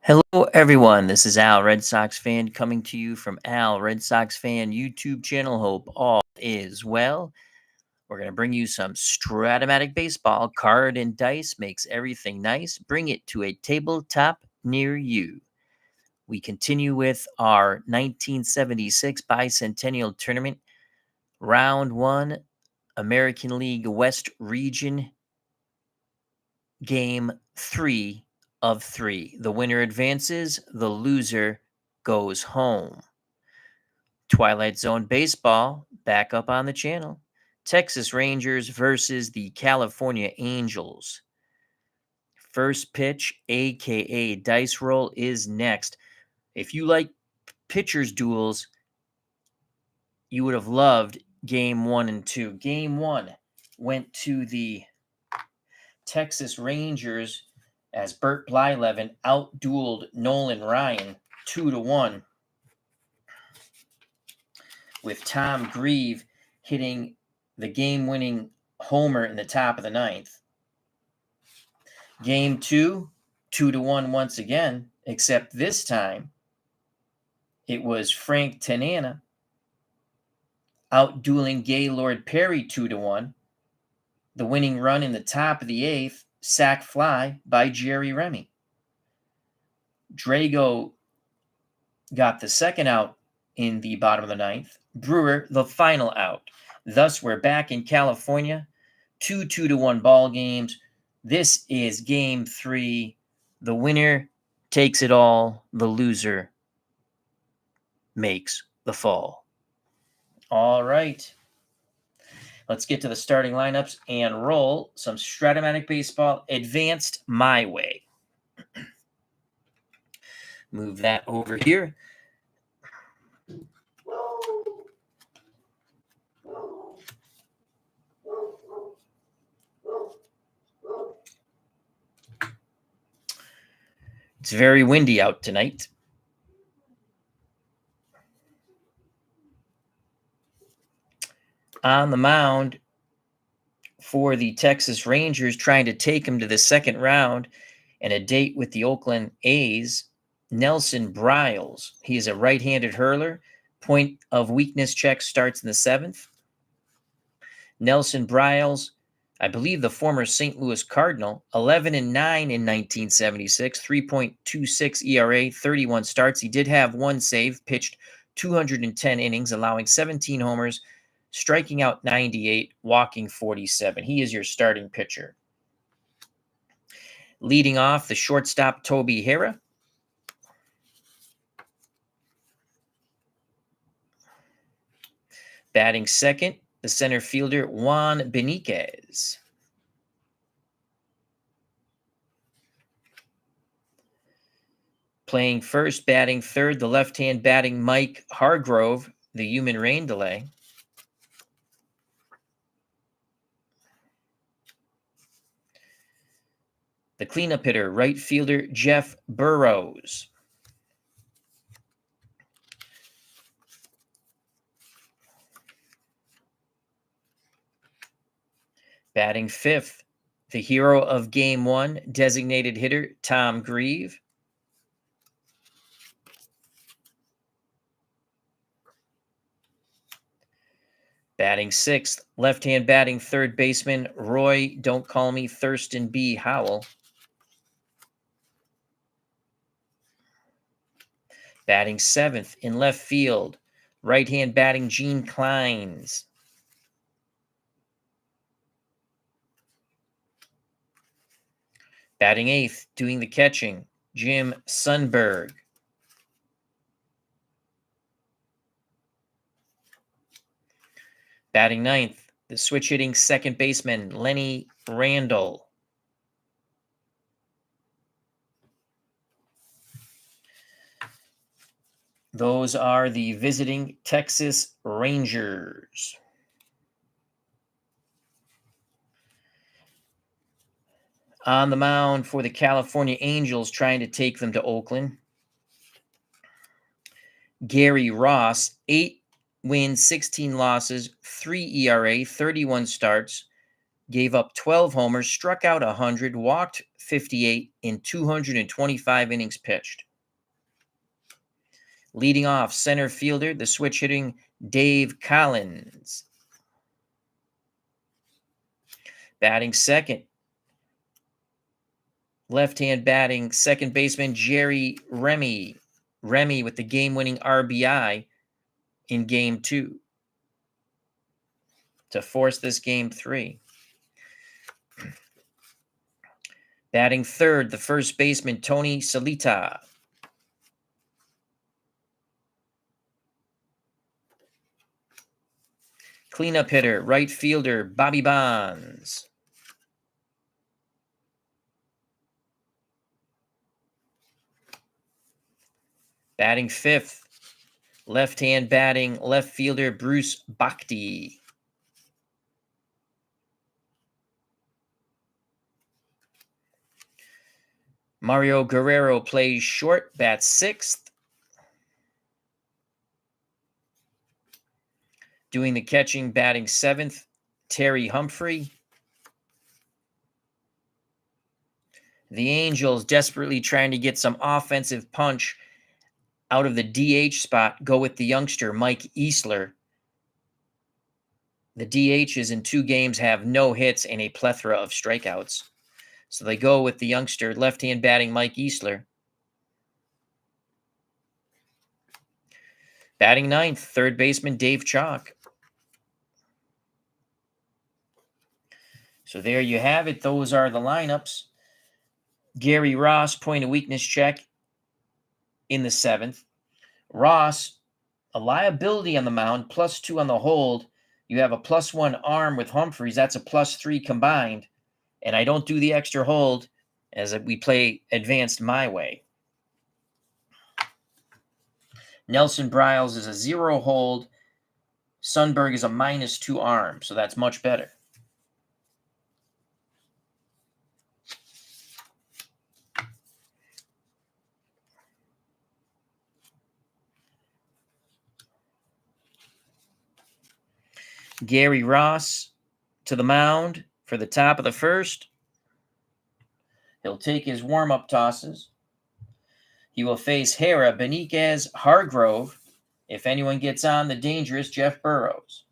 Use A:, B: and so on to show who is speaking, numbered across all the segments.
A: Hello, everyone. This is Al, Red Sox fan, coming to you from Al, Red Sox fan YouTube channel. Hope all is well. We're going to bring you some Stratomatic baseball. Card and dice makes everything nice. Bring it to a tabletop near you. We continue with our 1976 Bicentennial Tournament, Round 1, American League West Region, Game 3 of 3. The winner advances, the loser goes home. Twilight Zone Baseball, back up on the channel. Texas Rangers versus the California Angels. First pitch, aka dice roll, is next. If you like pitchers duels, you would have loved game 1 and 2. Game 1 went to the Texas Rangers as Bert Blyleven outdueled Nolan Ryan 2-1, with Tom Grieve hitting the game-winning homer in the top of the ninth. Game 2, 2-1 once again, except this time it was Frank Tanana outdueling Gaylord Perry 2-1. The winning run in the top of the eighth, sac fly by Jerry Remy. Drago got the second out in the bottom of the ninth. Brewer, the final out. Thus, we're back in California. 2-1 ball games. This is game 3. The winner takes it all. The loser makes the fall. All right. Let's get to the starting lineups and roll some Stratomatic baseball advanced my way. Move that over here. It's very windy out tonight. On the mound for the Texas Rangers, trying to take him to the second round and a date with the Oakland A's, Nelson Briles. He is a right-handed hurler. Point of weakness check starts in the 7th. Nelson Briles, I believe the former St. Louis Cardinal, 11-9 in 1976, 3.26 ERA, 31 starts. He did have one save, pitched 210 innings, allowing 17 homers, striking out 98, walking 47. He is your starting pitcher. Leading off, the shortstop, Toby Harrah. Batting second, the center fielder, Juan Beniquez. Playing first, batting third, the left-hand batting Mike Hargrove, the human rain delay. The cleanup hitter, right fielder, Jeff Burrows. Batting fifth, the hero of Game 1, designated hitter, Tom Grieve. Batting sixth, left-hand batting third baseman, Roy, don't call me Thurston B. Howell. Batting seventh, in left field, right-hand batting Gene Clines. Batting eighth, doing the catching, Jim Sundberg. Batting ninth, the switch-hitting second baseman, Lenny Randall. Those are the visiting Texas Rangers. On the mound for the California Angels, trying to take them to Oakland, Gary Ross, 8 wins, 16 losses, 3 ERA, 31 starts, gave up 12 homers, struck out 100, walked 58 in 225 innings pitched. Leading off, center fielder, the switch hitting Dave Collins. Batting second, left-hand batting second baseman Jerry Remy. Remy with the game-winning RBI in Game 2 to force this Game 3. Batting third, the first baseman Tony Salita. Cleanup hitter, right fielder Bobby Bonds. Batting fifth, left-hand batting left fielder Bruce Bhakti. Mario Guerrero plays short, bats sixth. Doing the catching, batting seventh, Terry Humphrey. The Angels, desperately trying to get some offensive punch out of the DH spot, go with the youngster Mike Easler. The DHs in 2 games have no hits and a plethora of strikeouts. So they go with the youngster, left-hand batting Mike Easler. Batting ninth, third baseman Dave Chalk. So there you have it. Those are the lineups. Gary Ross, point of weakness check in the 7th. Ross, a liability on the mound, +2 on the hold. You have a +1 arm with Humphreys. That's a +3 combined. And I don't do the extra hold as we play advanced my way. Nelson Briles is a 0 hold. Sundberg is a -2 arm, so that's much better. Gary Ross to the mound for the top of the first. He'll take his warm-up tosses. He will face Hera, Beniquez, Hargrove. If anyone gets on, the dangerous Jeff Burrows.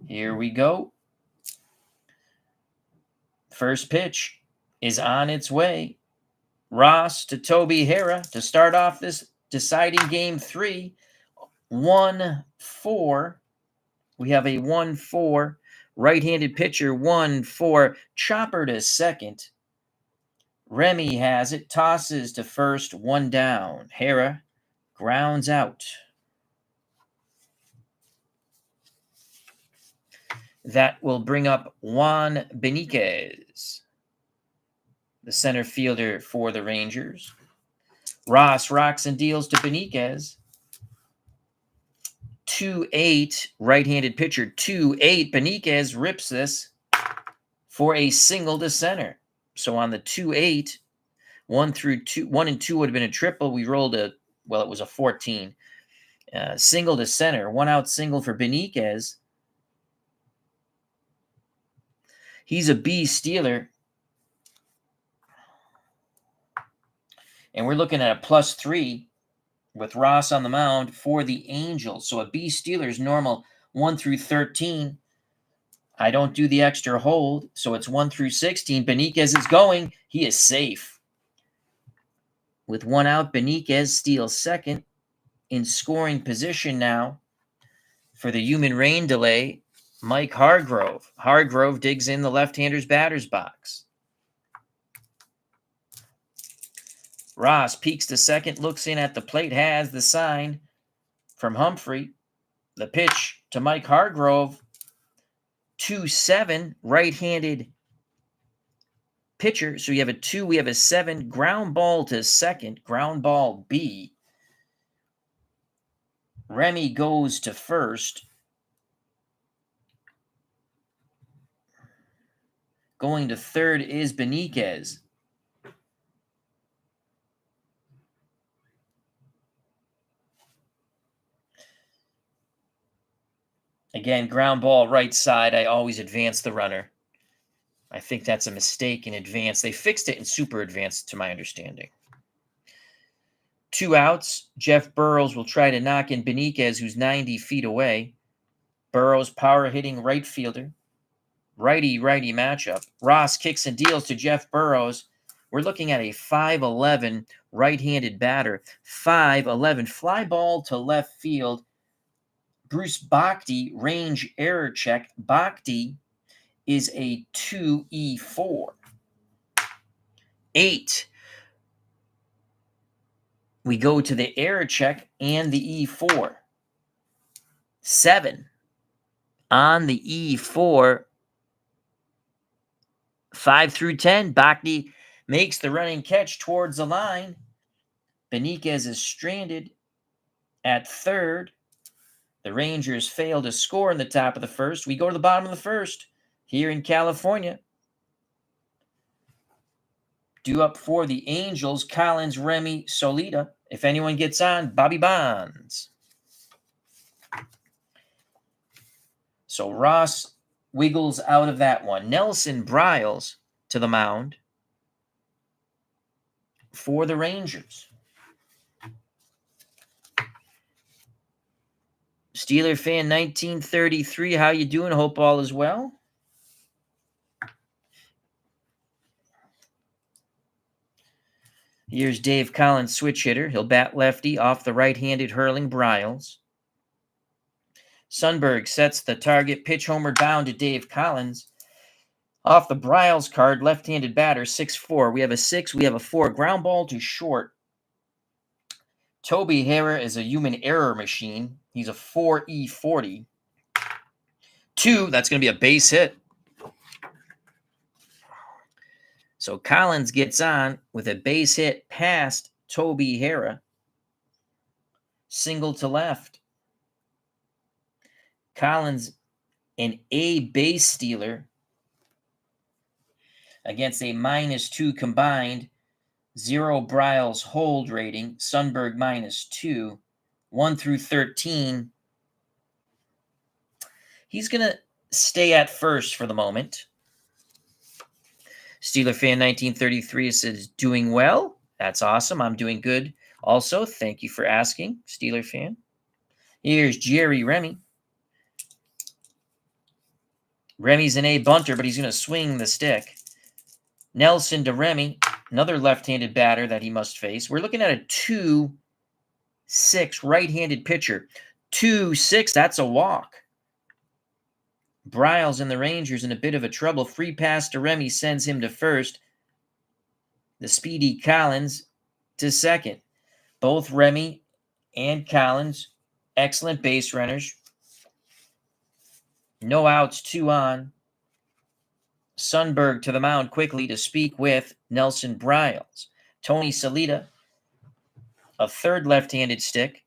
A: Here we go. First pitch is on its way. Ross to Toby Hera to start off this deciding Game 3. 1-4. We have a 1-4. Right-handed pitcher, 1-4. Chopper to second. Remy has it. Tosses to first. 1 down. Hera grounds out. That will bring up Juan Beniquez, the center fielder for the Rangers. Ross rocks and deals to Beniquez. 2-8, right-handed pitcher, 2-8. Beniquez rips this for a single to center. So on the 2-8, 1 and 2 would have been a triple. We rolled it was a 14. Single to center, 1-out single for Beniquez. He's a B stealer. And we're looking at a +3 with Ross on the mound for the Angels. So a B stealer's normal 1 through 13. I don't do the extra hold, so it's 1 through 16. Beniquez is going. He is safe. With 1 out, Beniquez steals second. In scoring position now for the human rain delay, Mike Hargrove. Hargrove digs in the left-hander's batter's box. Ross peeks to second, looks in at the plate, has the sign from Humphrey. The pitch to Mike Hargrove. 2-7, right-handed pitcher. So you have a 2, we have a 7. Ground ball to second, ground ball B. Remy goes to first. Going to third is Beniquez. Again, ground ball right side. I always advance the runner. I think that's a mistake in advance. They fixed it in super advanced, to my understanding. 2 outs. Jeff Burrows will try to knock in Beniquez, who's 90 feet away. Burrows, power hitting right fielder. Righty-righty matchup. Ross kicks and deals to Jeff Burrows. We're looking at a 5'11 right-handed batter. 5'11 fly ball to left field. Bruce Bhakti, range error check. Bhakti is a 2E4. 8. We go to the error check and the E4. 7. On the E4, 5 through 10, Bhakti makes the running catch towards the line. Beniquez is stranded at third. The Rangers fail to score in the top of the first. We go to the bottom of the first here in California. Due up for the Angels, Collins, Remy, Solita. If anyone gets on, Bobby Bonds. So Ross wiggles out of that one. Nelson Bryles to the mound for the Rangers. Steeler fan 1933, how you doing? Hope all is well. Here's Dave Collins, switch hitter. He'll bat lefty off the right-handed hurling Bryles. Sundberg sets the target, pitch homer down to Dave Collins. Off the Bryles card, left-handed batter, 6-4. We have a 6, we have a 4. Ground ball to short. Toby Harrah is a human error machine. He's a 4E40. 2, that's going to be a base hit. So Collins gets on with a base hit past Toby Harrah. Single to left. Collins, an A base stealer against a -2 combined. 0 Bryles hold rating. Sundberg -2. 1 through 13. He's going to stay at first for the moment. Steeler fan 1933 says, doing well. That's awesome. I'm doing good also. Thank you for asking, Steeler fan. Here's Jerry Remy. Remy's an A bunter, but he's going to swing the stick. Nelson to Remy, another left-handed batter that he must face. We're looking at a 2-6 right-handed pitcher. 2-6, that's a walk. Bryles and the Rangers in a bit of a trouble. Free pass to Remy sends him to first. The speedy Collins to second. Both Remy and Collins, excellent base runners. No outs, 2 on. Sundberg to the mound quickly to speak with Nelson Bryles. Tony Solita, a third left-handed stick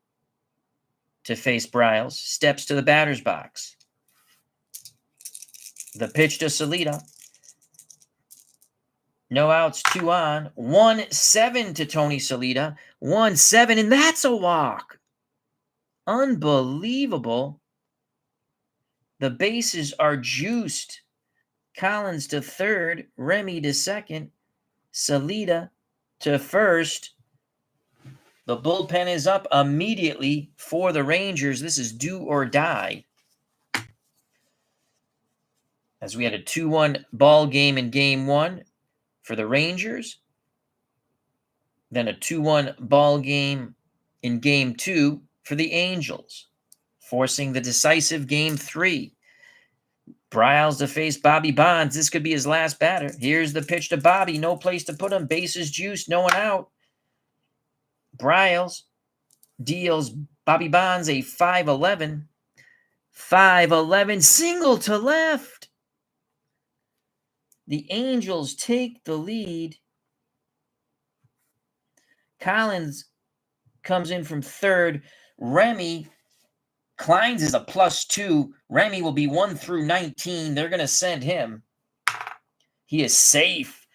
A: to face Bryles, steps to the batter's box. The pitch to Solita. No outs, 2 on. 1-7 to Tony Solita. 1-7, and that's a walk. Unbelievable. The bases are juiced. Collins to third, Remy to second, Solita to first. The bullpen is up immediately for the Rangers. This is do or die. As we had a 2-1 ball game in game 1 for the Rangers. Then a 2-1 ball game in game 2 for the Angels, forcing the decisive game 3. Bryles to face Bobby Bonds. This could be his last batter. Here's the pitch to Bobby. No place to put him. Bases juiced. No one out. Bryles deals Bobby Bonds a 5-11. 5-11 single to left. The Angels take the lead. Collins comes in from third. Remy, Kleins is a +2. Remy will be 1 through 19. They're going to send him. He is safe.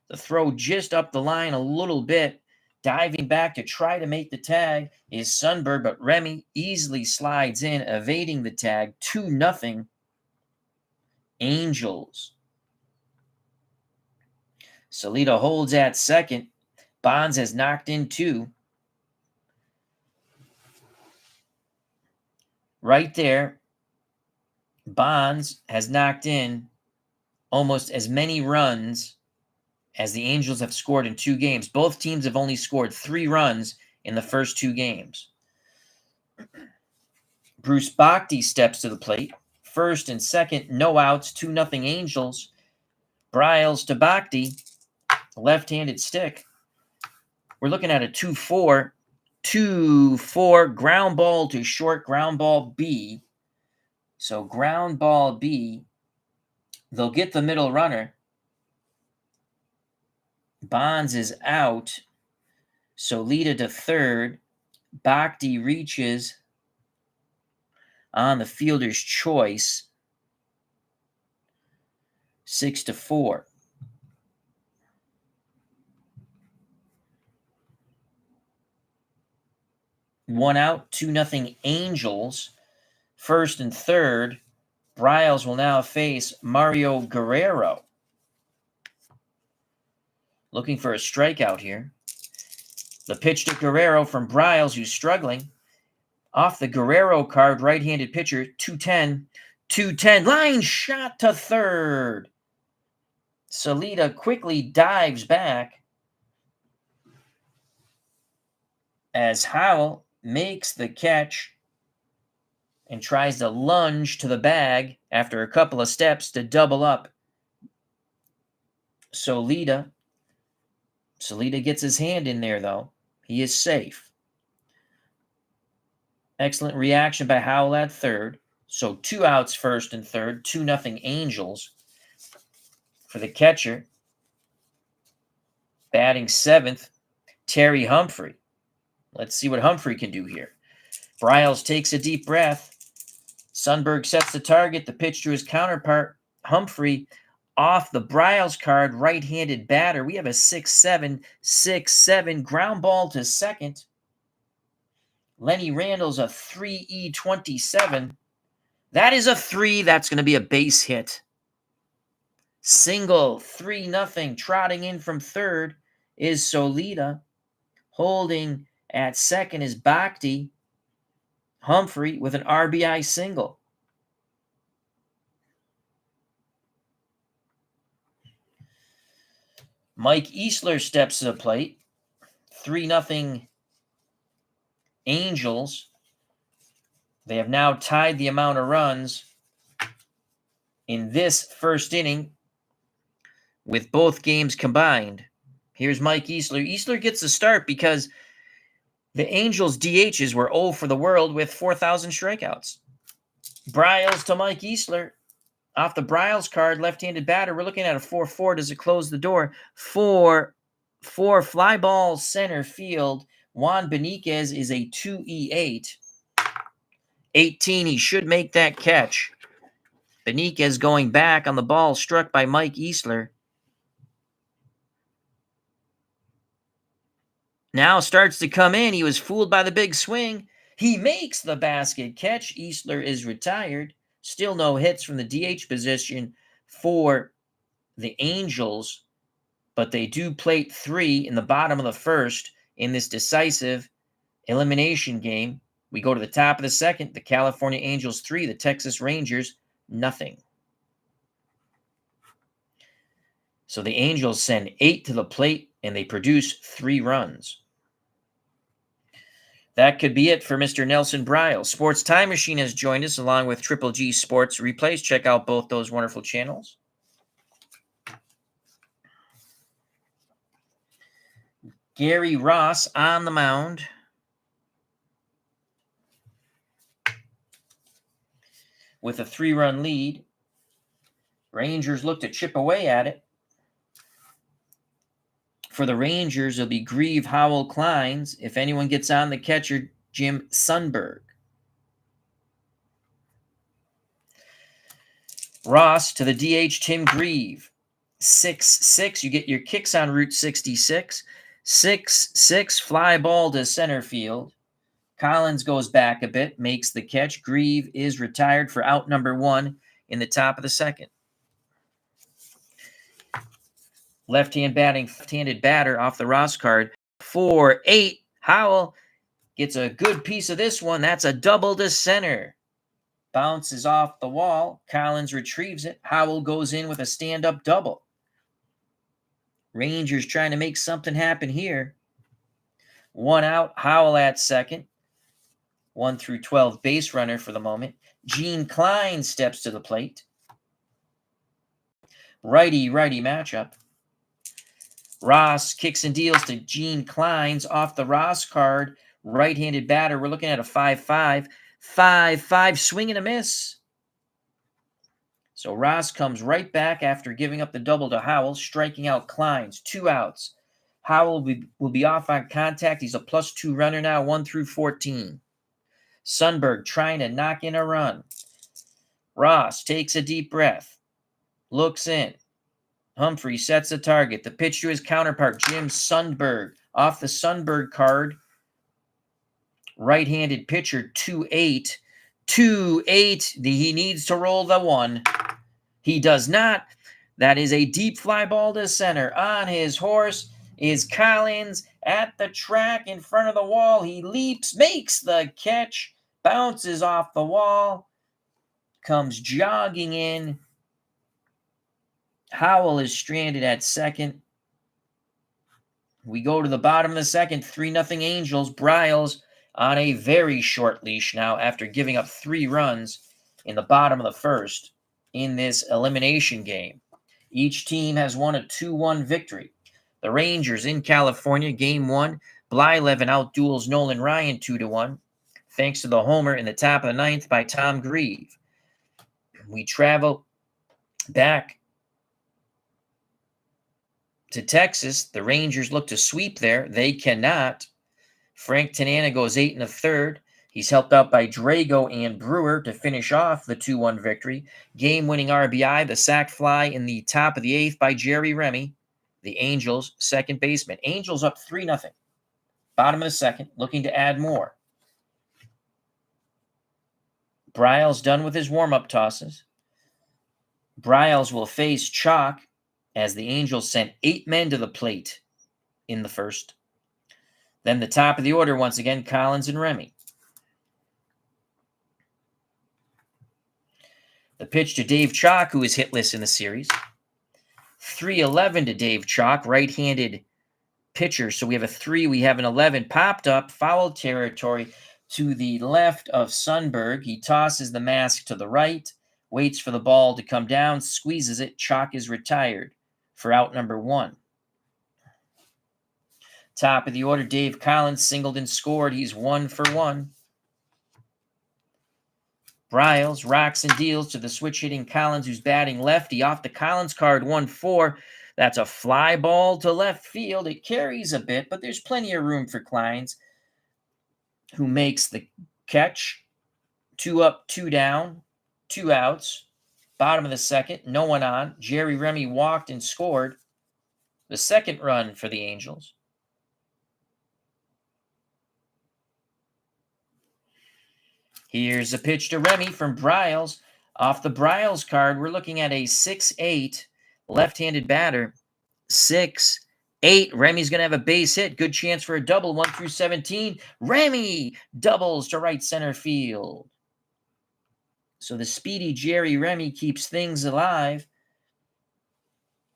A: The throw just up the line a little bit. Diving back to try to make the tag is Sundberg, but Remy easily slides in, evading the tag. 2-0 Angels. Salita holds at second. Bonds has knocked in 2. Right there, Bonds has knocked in almost as many runs as the Angels have scored in 2 games. Both teams have only scored 3 runs in the first 2 games. Bruce Bhakti steps to the plate. First and second, no outs, 2-0 Angels. Bryles to Bhakti, left-handed stick. We're looking at a 2-4. 2-4, ground ball to short, ground ball B. So ground ball B, they'll get the middle runner. Bonds is out. Solita to third. Bhakti reaches on the fielder's choice. 6-4. One out, 2-0 Angels. First and third, Bryles will now face Mario Guerrero. Looking for a strikeout here. The pitch to Guerrero from Bryles, who's struggling. Off the Guerrero card, right-handed pitcher, 2-10. 2-10, line shot to third. Salita quickly dives back as Howell makes the catch and tries to lunge to the bag after a couple of steps to double up. Salita gets his hand in there, though. He is safe. Excellent reaction by Howell at third. So 2 outs first and third, 2-0 Angels. For the catcher, batting 7th, Terry Humphrey. Let's see what Humphrey can do here. Bryles takes a deep breath. Sundberg sets the target. The pitch to his counterpart, Humphrey, off the Bryles card, right-handed batter. We have a 6-7, 6-7 ground ball to second. Lenny Randall's a 3E27. That is a 3. That's going to be a base hit. Single, 3-0. Trotting in from third is Solita. Holding at second is Bhakti. Humphrey with an RBI single. Mike Easler steps to the plate. 3-0 Angels. They have now tied the amount of runs in this first inning with both games combined. Here's Mike Easler. Easler gets the start because the Angels' DHs were 0 for the world with 4,000 strikeouts. Bryles to Mike Easler. Off the Bryles card, left-handed batter. We're looking at a 4-4. Does it close the door? 4 fly ball center field. Juan Beniquez is a 2E8. 18, he should make that catch. Beniquez going back on the ball struck by Mike Easler. Now starts to come in. He was fooled by the big swing. He makes the basket catch. Easler is retired. Still no hits from the DH position for the Angels, but they do plate 3 in the bottom of the first in this decisive elimination game. We go to the top of the second. The California Angels 3, the Texas Rangers nothing. So the Angels send 8 to the plate, and they produce 3 runs. That could be it for Mr. Nelson Bryles. Sports Time Machine has joined us along with Triple G Sports Replays. Check out both those wonderful channels. Gary Ross on the mound. With a 3-run lead. Rangers look to chip away at it. For the Rangers, it'll be Grieve, Howell, Kleins. If anyone gets on, the catcher, Jim Sundberg. Ross to the DH, Tim Grieve. 6-6. You get your kicks on Route 66. 6-6 fly ball to center field. Collins goes back a bit, makes the catch. Grieve is retired for out number 1 in the top of the second. Left-handed batter off the Ross card. 4-8. Howell gets a good piece of this one. That's a double to center. Bounces off the wall. Collins retrieves it. Howell goes in with a stand-up double. Rangers trying to make something happen here. 1 out. Howell at second. 1 through 12 base runner for the moment. Gene Klein steps to the plate. Righty-righty matchup. Ross kicks and deals to Gene Klein's off the Ross card. Right-handed batter. We're looking at a 5-5. 5-5, swing and a miss. So Ross comes right back after giving up the double to Howell, striking out Klein's. 2 outs. Howell will be off on contact. He's a +2 runner now, 1 through 14. Sundberg trying to knock in a run. Ross takes a deep breath. Looks in. Humphrey sets a target. The pitch to his counterpart, Jim Sundberg. Off the Sundberg card. Right-handed pitcher, 2-8. 2-8. He needs to roll the 1. He does not. That is a deep fly ball to center. On his horse is Collins at the track in front of the wall. He leaps, makes the catch, bounces off the wall, comes jogging in. Howell is stranded at second. We go to the bottom of the second, 3-0 Angels. Briles on a very short leash now after giving up 3 runs in the bottom of the first in this elimination game. Each team has won a 2-1 victory. The Rangers in California, Game 1. Blyleven outduels Nolan Ryan 2-1, thanks to the homer in the top of the 9th by Tom Grieve. We travel back to Texas. The Rangers look to sweep there. They cannot. Frank Tanana goes 8 1/3. He's helped out by Drago and Brewer to finish off the 2-1 victory. Game-winning RBI, the sac fly in the top of the 8th by Jerry Remy, the Angels' second baseman. Angels up 3-0. Bottom of the second, looking to add more. Briles done with his warm-up tosses. Briles will face Chalk as the Angels sent 8 men to the plate in the first. Then the top of the order once again, Collins and Remy. The pitch to Dave Chalk, who is hitless in the series. 3-11 to Dave Chalk, right-handed pitcher. So we have a 3, we have an 11. Popped up, foul territory to the left of Sundberg. He tosses the mask to the right, waits for the ball to come down, squeezes it. Chalk is retired for out number 1. Top of the order, Dave Collins singled and scored. He's 1 for 1. Briles rocks and deals to the switch-hitting Collins, who's batting lefty. Off the Collins card, 1-4. That's a fly ball to left field. It carries a bit, but there's plenty of room for Kleins, who makes the catch. 2 up, 2 down, 2 outs. Bottom of the second, no one on. Jerry Remy walked and scored the second run for the Angels. Here's a pitch to Remy from Briles. Off the Briles card, we're looking at a 6-8 left-handed batter. 6-8. Remy's going to have a base hit. Good chance for a double. 1 through 17. Remy doubles to right center field. So the speedy Jerry Remy keeps things alive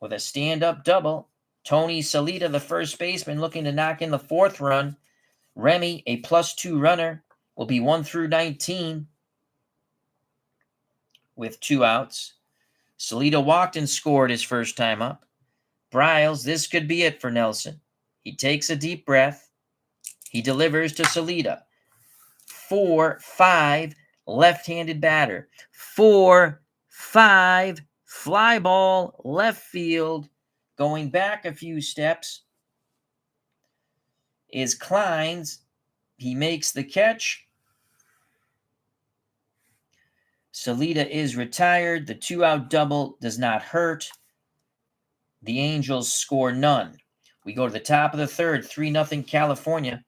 A: with a stand-up double. Tony Salita, the first baseman, looking to knock in the 4th run. Remy, a +2 runner, will be 1 through 19 with 2 outs. Salita walked and scored his first time up. Briles, this could be it for Nelson. He takes a deep breath. He delivers to Salita. 4-5, left-handed batter. 4-5, fly ball, left field. Going back a few steps is Kleins. He makes the catch. Salita is retired. The 2-out double does not hurt. The Angels score none. We go to the top of the third, 3-0 California.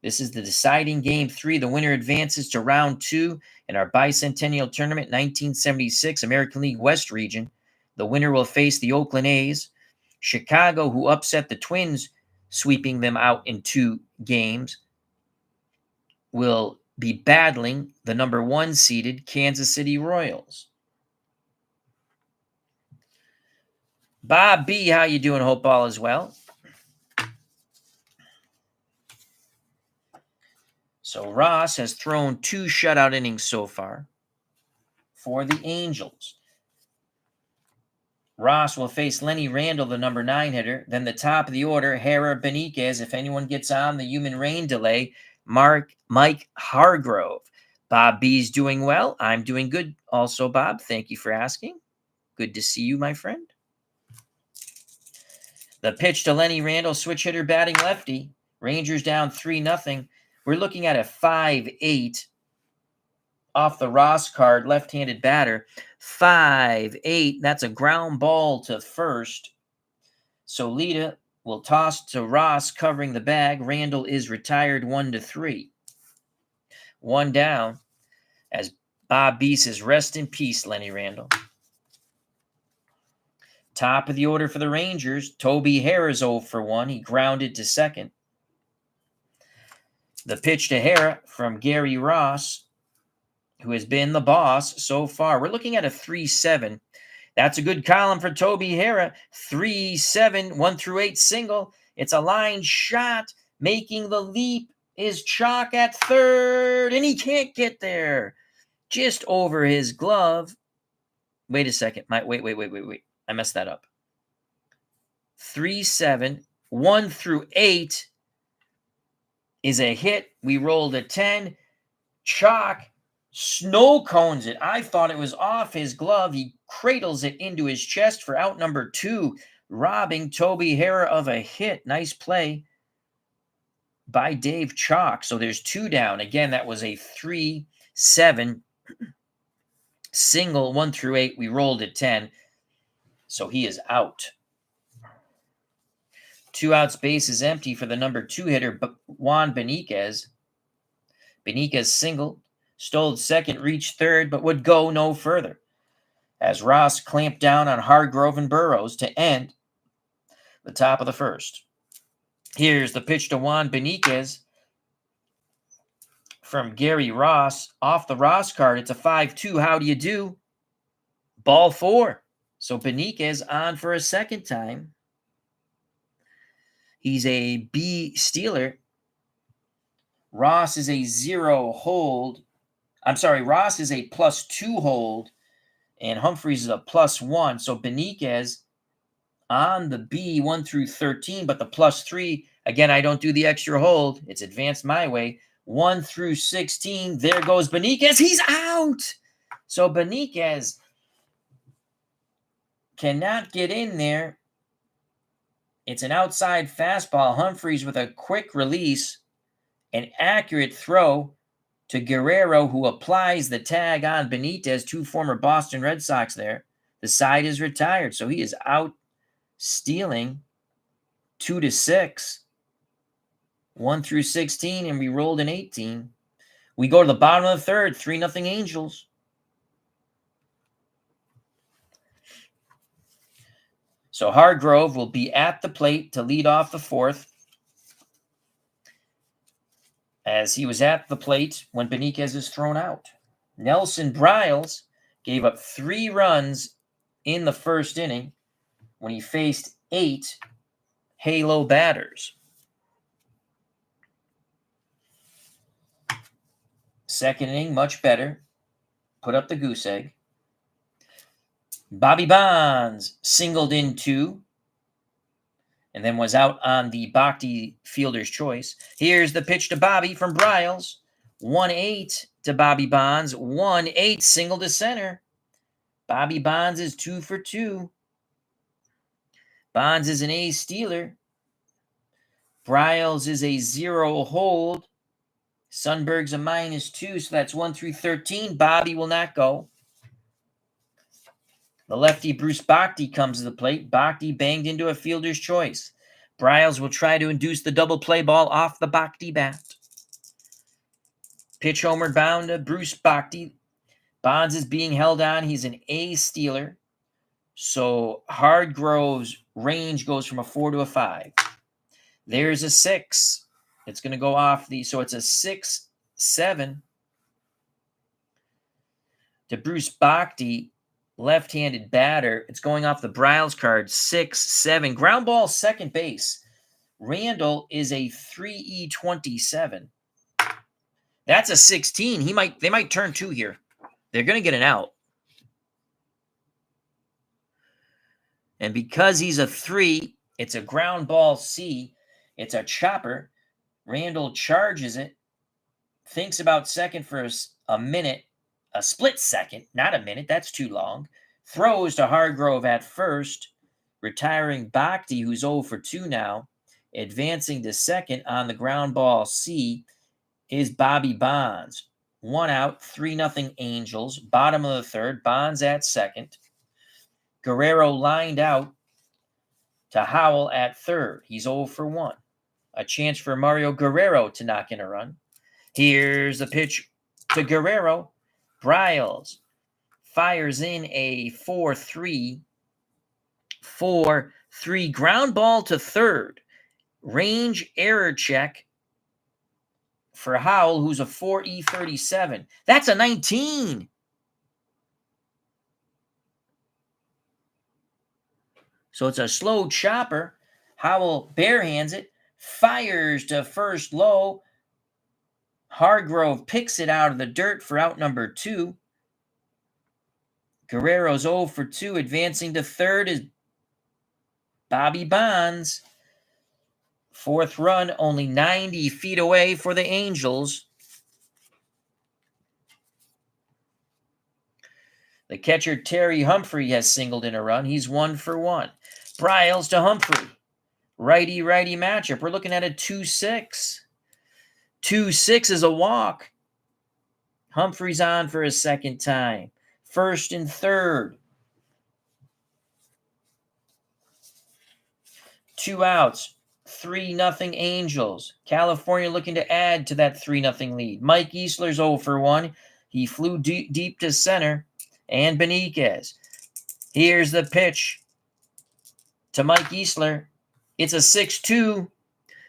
A: This is the deciding game 3. The winner advances to round 2 in our Bicentennial Tournament 1976 American League West region. The winner will face the Oakland A's. Chicago, who upset the Twins, sweeping them out in 2 games, will be battling the number 1 seeded Kansas City Royals. Bob B., how you doing? Hope all is well. So Ross has thrown 2 shutout innings so far for the Angels. Ross will face Lenny Randle, the number 9 hitter. Then the top of the order, Hera Beniquez. If anyone gets on the human rain delay, Mike Hargrove. Bob B's doing well. I'm doing good also, Bob. Thank you for asking. Good to see you, my friend. The pitch to Lenny Randle, switch hitter batting lefty. Rangers down 3-0. We're looking at a 5-8 off the Ross card, left-handed batter. 5-8. That's a ground ball to first. So Lita will toss to Ross, covering the bag. Randle is retired 1-3. 1 down as Bob B says, rest in peace, Lenny Randle. Top of the order for the Rangers, Toby Hera's 0 for 1. He grounded to second. The pitch to Hera from Gary Ross, who has been the boss so far. We're looking at a 3-7. That's a good column for Toby Hera. 3-7, 1-8 single. It's a line shot. Making the leap is Chalk at third, and he can't get there. Just over his glove. Wait a second. Wait. I messed that up. 3-7, 1-8 is a hit. We rolled a 10. Chalk snow cones it. I thought it was off his glove. He cradles it into his chest for out number 2, robbing Toby Hera of a hit. Nice play by Dave Chalk. So there's 2 down. Again, that was a 3-7 single, 1-8. We rolled at 10. So he is out. 2 outs, base is empty for the number 2 hitter, Juan Beniquez. Beniquez singled, stole second, reached third, but would go no further, as Ross clamped down on Hargrove and Burrows to end the top of the first. Here's the pitch to Juan Beniquez from Gary Ross. Off the Ross card, it's a 5-2. How do you do? Ball 4. So Beniquez on for a second time. He's a B stealer. Ross is a 0 hold. I'm sorry, Ross is a +2 hold, and Humphreys is a +1. So Beniquez on the B 1-13, but the +3, again, I don't do the extra hold. It's advanced my way. 1-16. There goes Beniquez. He's out. So Beniquez cannot get in there. It's an outside fastball. Humphreys with a quick release, an accurate throw to Guerrero, who applies the tag on Benitez, 2 former Boston Red Sox there. The side is retired, so he is out stealing. 2-6. 1-16, and we rolled an 18. We go to the bottom of the third, 3-0 Angels. So Hargrove will be at the plate to lead off the fourth, as he was at the plate when Beniquez is thrown out. Nelson Briles gave up 3 runs in the first inning when he faced 8 Halo batters. Second inning, much better. Put up the goose egg. Bobby Bonds singled in 2 and then was out on the Bhakti fielder's choice. Here's the pitch to Bobby from Briles. 1-8 to Bobby Bonds. 1-8 single to center. Bobby Bonds is 2 for 2. Bonds is an A stealer. Briles is a 0 hold. Sundberg's a -2, so that's 1-13. Bobby will not go. The lefty Bruce Bhakti comes to the plate. Bhakti banged into a fielder's choice. Bryles will try to induce the double play ball off the Bhakti bat. Pitch homered bound to Bruce Bhakti. Bonds is being held on. He's an A stealer. So Hardgrove's range goes from a 4 to a 5. There's a 6. It's going to go off the, so it's a 6-7 to Bruce Bhakti, left-handed batter. It's going off the Bryles card, 6-7. Ground ball, second base. Randall is a 3E27. That's a 16. They might turn 2 here. They're going to get an out. And because he's a 3, it's a ground ball C. It's a chopper. Randall charges it. Thinks about second for a minute. A split second, not a minute. That's too long. Throws to Hargrove at first. Retiring Bhakti, who's 0 for 2 now. Advancing to second on the ground ball C is Bobby Bonds. 1 out, 3-0 Angels. Bottom of the third. Bonds at second. Guerrero lined out to Howell at third. He's 0 for 1. A chance for Mario Guerrero to knock in a run. Here's the pitch to Guerrero. Bryles fires in a 4-3. 4-3 ground ball to third. Range error check for Howell, who's a 4E37. That's a 19. So it's a slow chopper. Howell barehands it, fires to first low. Hargrove picks it out of the dirt for out number 2. Guerrero's 0 for 2. Advancing to third is Bobby Bonds. 4th run, only 90 feet away for the Angels. The catcher, Terry Humphrey, has singled in a run. He's 1 for 1. Bryles to Humphrey. Righty-righty matchup. We're looking at a 2-6. 2-6 is a walk. Humphrey's on for a second time. First and third. 2 outs. 3-0 Angels. California looking to add to that 3-0 lead. Mike Easler's 0 for 1. He flew deep to center. And Beniquez. Here's the pitch to Mike Easler. It's a 6-2.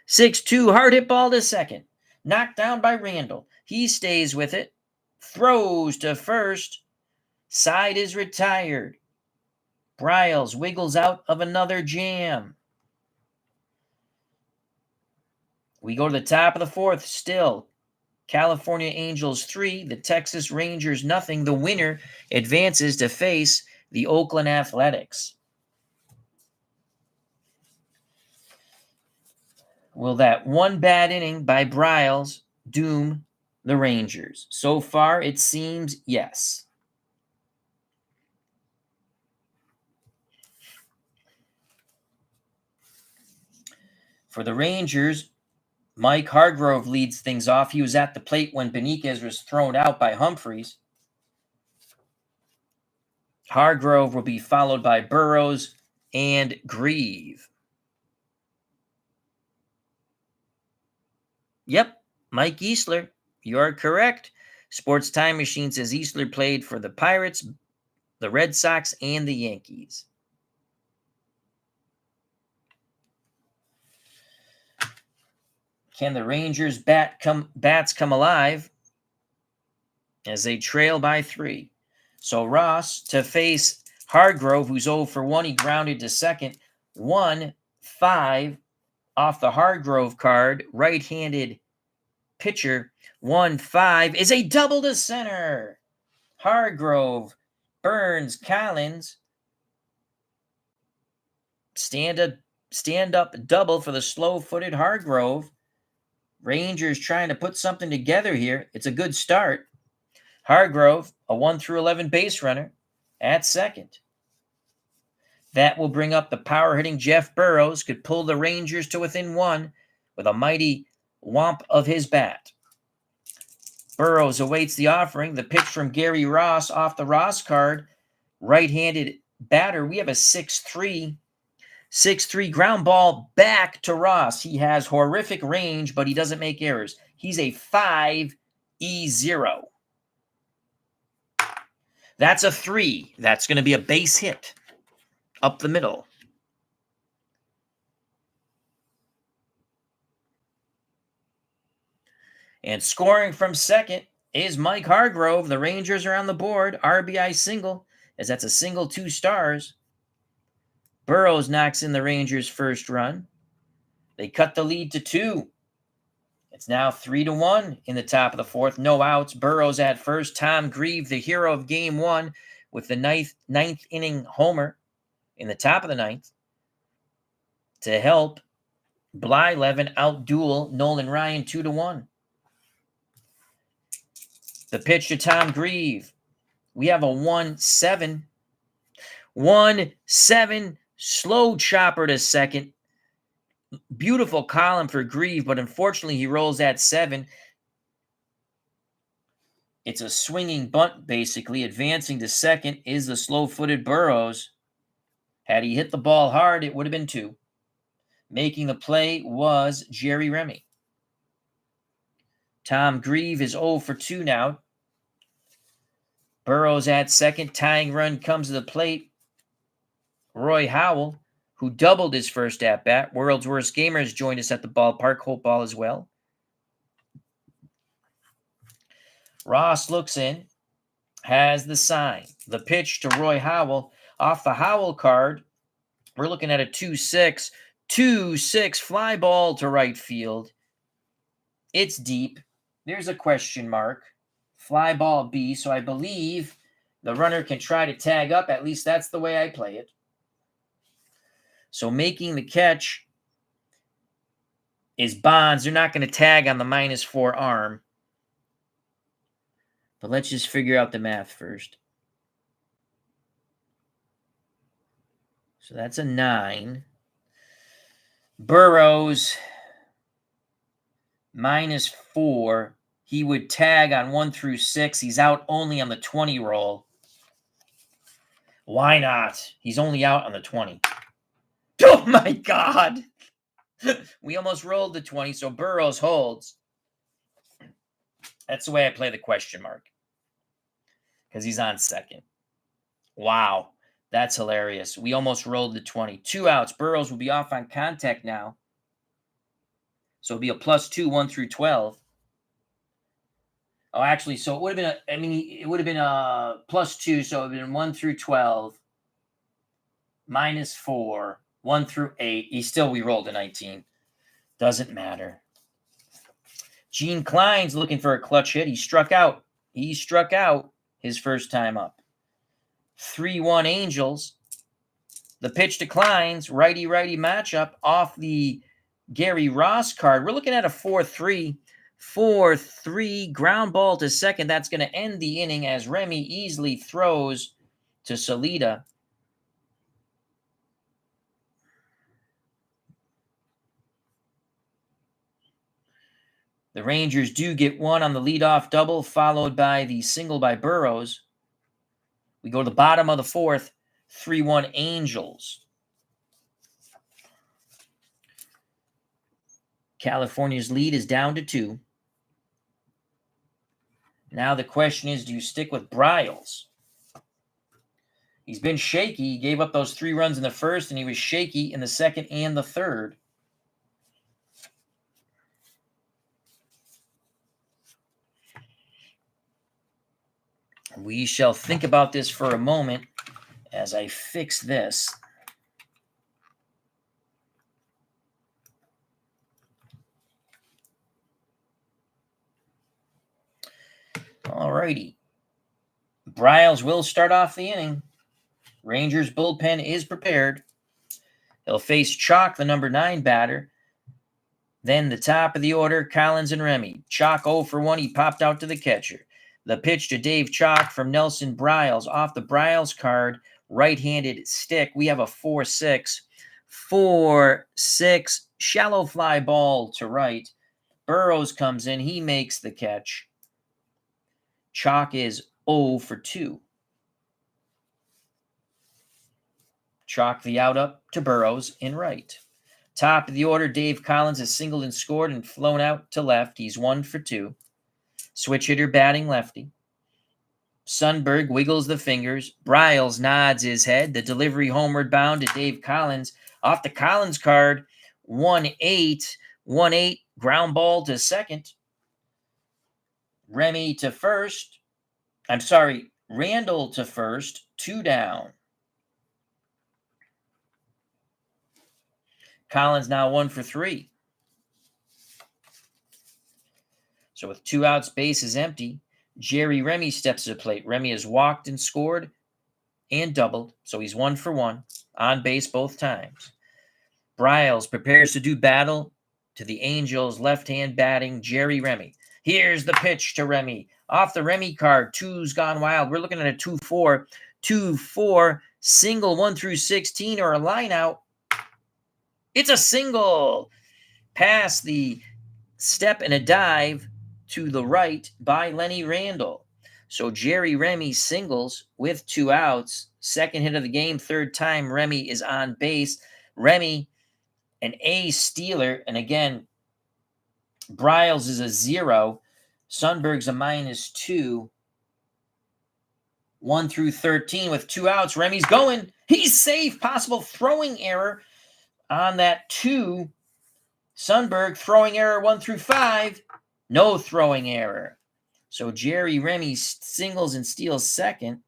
A: 6-2 hard hit ball to second. Knocked down by Randall. He stays with it. Throws to first. Side is retired. Bryles wiggles out of another jam. We go to the top of the 4th still. California Angels 3, the Texas Rangers nothing. The winner advances to face the Oakland Athletics. Will that one bad inning by Bryles doom the Rangers? So far, it seems yes. For the Rangers, Mike Hargrove leads things off. He was at the plate when Beniquez was thrown out by Humphreys. Hargrove will be followed by Burrows and Grieve. Yep, Mike Easler. You are correct. Sports Time Machine says Easler played for the Pirates, the Red Sox, and the Yankees. Can the Rangers' bats come alive as they trail by 3? So Ross to face Hargrove, who's 0 for 1. He grounded to second. 1-5 off the Hargrove card. Right-handed pitcher. 1-5 is a double to center. Hargrove, Burns, Collins. Stand up double for the slow-footed Hargrove. Rangers trying to put something together here. It's a good start. Hargrove, a 1-11 base runner at second. That will bring up the power-hitting Jeff Burrows. Could pull the Rangers to within 1 with a mighty whomp of his bat. Burrows awaits the offering. The pitch from Gary Ross off the Ross card. Right-handed batter. We have a 6-3 6-3 ground ball back to Ross. He has horrific range, but he doesn't make errors. He's a 5-E-0. That's a 3. That's going to be a base hit up the middle. And scoring from second is Mike Hargrove. The Rangers are on the board. RBI single, as that's a single, 2 stars. Burrows knocks in the Rangers' first run. They cut the lead to 2. It's now 3-1 in the top of the fourth. No outs. Burrows at first. Tom Grieve, the hero of game 1, with the ninth inning homer in the top of the ninth to help Blyleven outduel Nolan Ryan 2-1. The pitch to Tom Grieve. We have a 1-7. 1-7. Slow chopper to second. Beautiful column for Grieve, but unfortunately he rolls at 7. It's a swinging bunt, basically. Advancing to second is the slow-footed Burrows. Had he hit the ball hard, it would have been 2. Making the play was Jerry Remy. Tom Grieve is 0 for 2 now. Burrows at second. Tying run comes to the plate. Roy Howell, who doubled his first at-bat. World's Worst Gamers joined us at the ballpark. Hope ball as well. Ross looks in. Has the sign. The pitch to Roy Howell. Off the Howell card, we're looking at a 2-6. 2-6 fly ball to right field. It's deep. There's a question mark. Fly ball B, so I believe the runner can try to tag up. At least that's the way I play it. So making the catch is Bonds. They're not going to tag on the -4 arm. But let's just figure out the math first. So that's a 9. Burrows, -4. He would tag on 1 through 6. He's out only on the 20 roll. Why not? He's only out on the 20. Oh, my God. We almost rolled the 20, so Burrows holds. That's the way I play the question mark, because he's on second. Wow. That's hilarious. We almost rolled the 20. 2 outs. Burrows will be off on contact now. So it'll be a +2, 1 through 12. Oh, actually, so it would have been, it would have been a +2, so it would have been 1 through 12, -4, 1 through 8. We rolled a 19. Doesn't matter. Gene Klein's looking for a clutch hit. He struck out. His first time up. 3-1 Angels. The pitch declines. Righty-righty matchup off the Gary Ross card. We're looking at a 4-3. 4-3 ground ball to second. That's going to end the inning as Remy easily throws to Salida. The Rangers do get one on the leadoff double, followed by the single by Burrows. We go to the bottom of the fourth, 3-1 Angels. California's lead is down to 2. Now the question is, do you stick with Bryles? He's been shaky. He gave up those 3 runs in the first, and he was shaky in the second and the third. We shall think about this for a moment as I fix this. All righty. Bryles will start off the inning. Rangers bullpen is prepared. He'll face Chalk, the number 9 batter. Then the top of the order, Collins and Remy. Chalk 0 for 1. He popped out to the catcher. The pitch to Dave Chalk from Nelson Bryles. Off the Bryles card, right-handed stick. We have a 4-6. 4-6. Shallow fly ball to right. Burrows comes in. He makes the catch. Chalk is 0 for 2. Chalk the out up to Burrows in right. Top of the order, Dave Collins has singled and scored and flown out to left. He's 1 for 2. Switch hitter batting lefty. Sundberg wiggles the fingers. Bryles nods his head. The delivery homeward bound to Dave Collins. Off the Collins card, 1-8. 1-8, ground ball to second. Remy to first. Randall to first. 2 down. Collins now 1 for 3. So with 2 outs, base is empty. Jerry Remy steps to the plate. Remy has walked and scored and doubled, so he's 1 for 1. On base both times. Bryles prepares to do battle to the Angels' left-hand batting Jerry Remy. Here's the pitch to Remy. Off the Remy card, 2's gone wild. We're looking at a 2-4. 2-4, single 1 through 16 or a line out. It's a single. Past the step and a dive to the right by Lenny Randall. So Jerry Remy singles with 2 outs. Second hit of the game, third time Remy is on base. Remy, an A stealer, and again, Bryles is a 0. Sundberg's a -2. 1 through 13 with 2 outs. Remy's going. He's safe. Possible throwing error on that 2. Sundberg, throwing error 1 through 5. No throwing error. So Jerry Remy singles and steals second.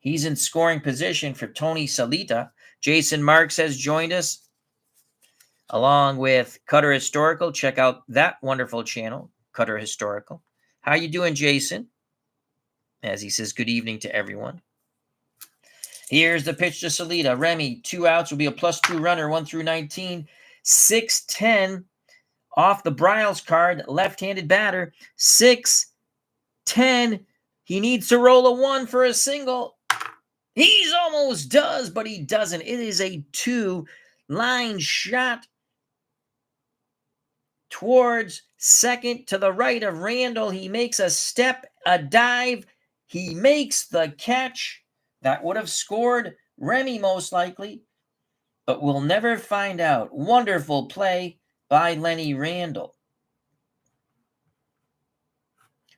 A: He's in scoring position for Tony Salita. Jason Marks has joined us along with Cutter Historical. Check out that wonderful channel, Cutter Historical. How you doing, Jason? As he says, good evening to everyone. Here's the pitch to Salita. Remy, 2 outs, will be a +2 runner, 1 through 19. 6-10 off the Bryles card, left-handed batter. 6-10. He needs to roll a 1 for a single. He's almost does, but he doesn't. It is a 2-line shot towards second to the right of Randall. He makes a step, a dive. He makes the catch. That would have scored Remy most likely, but we'll never find out. Wonderful play by Lenny Randall.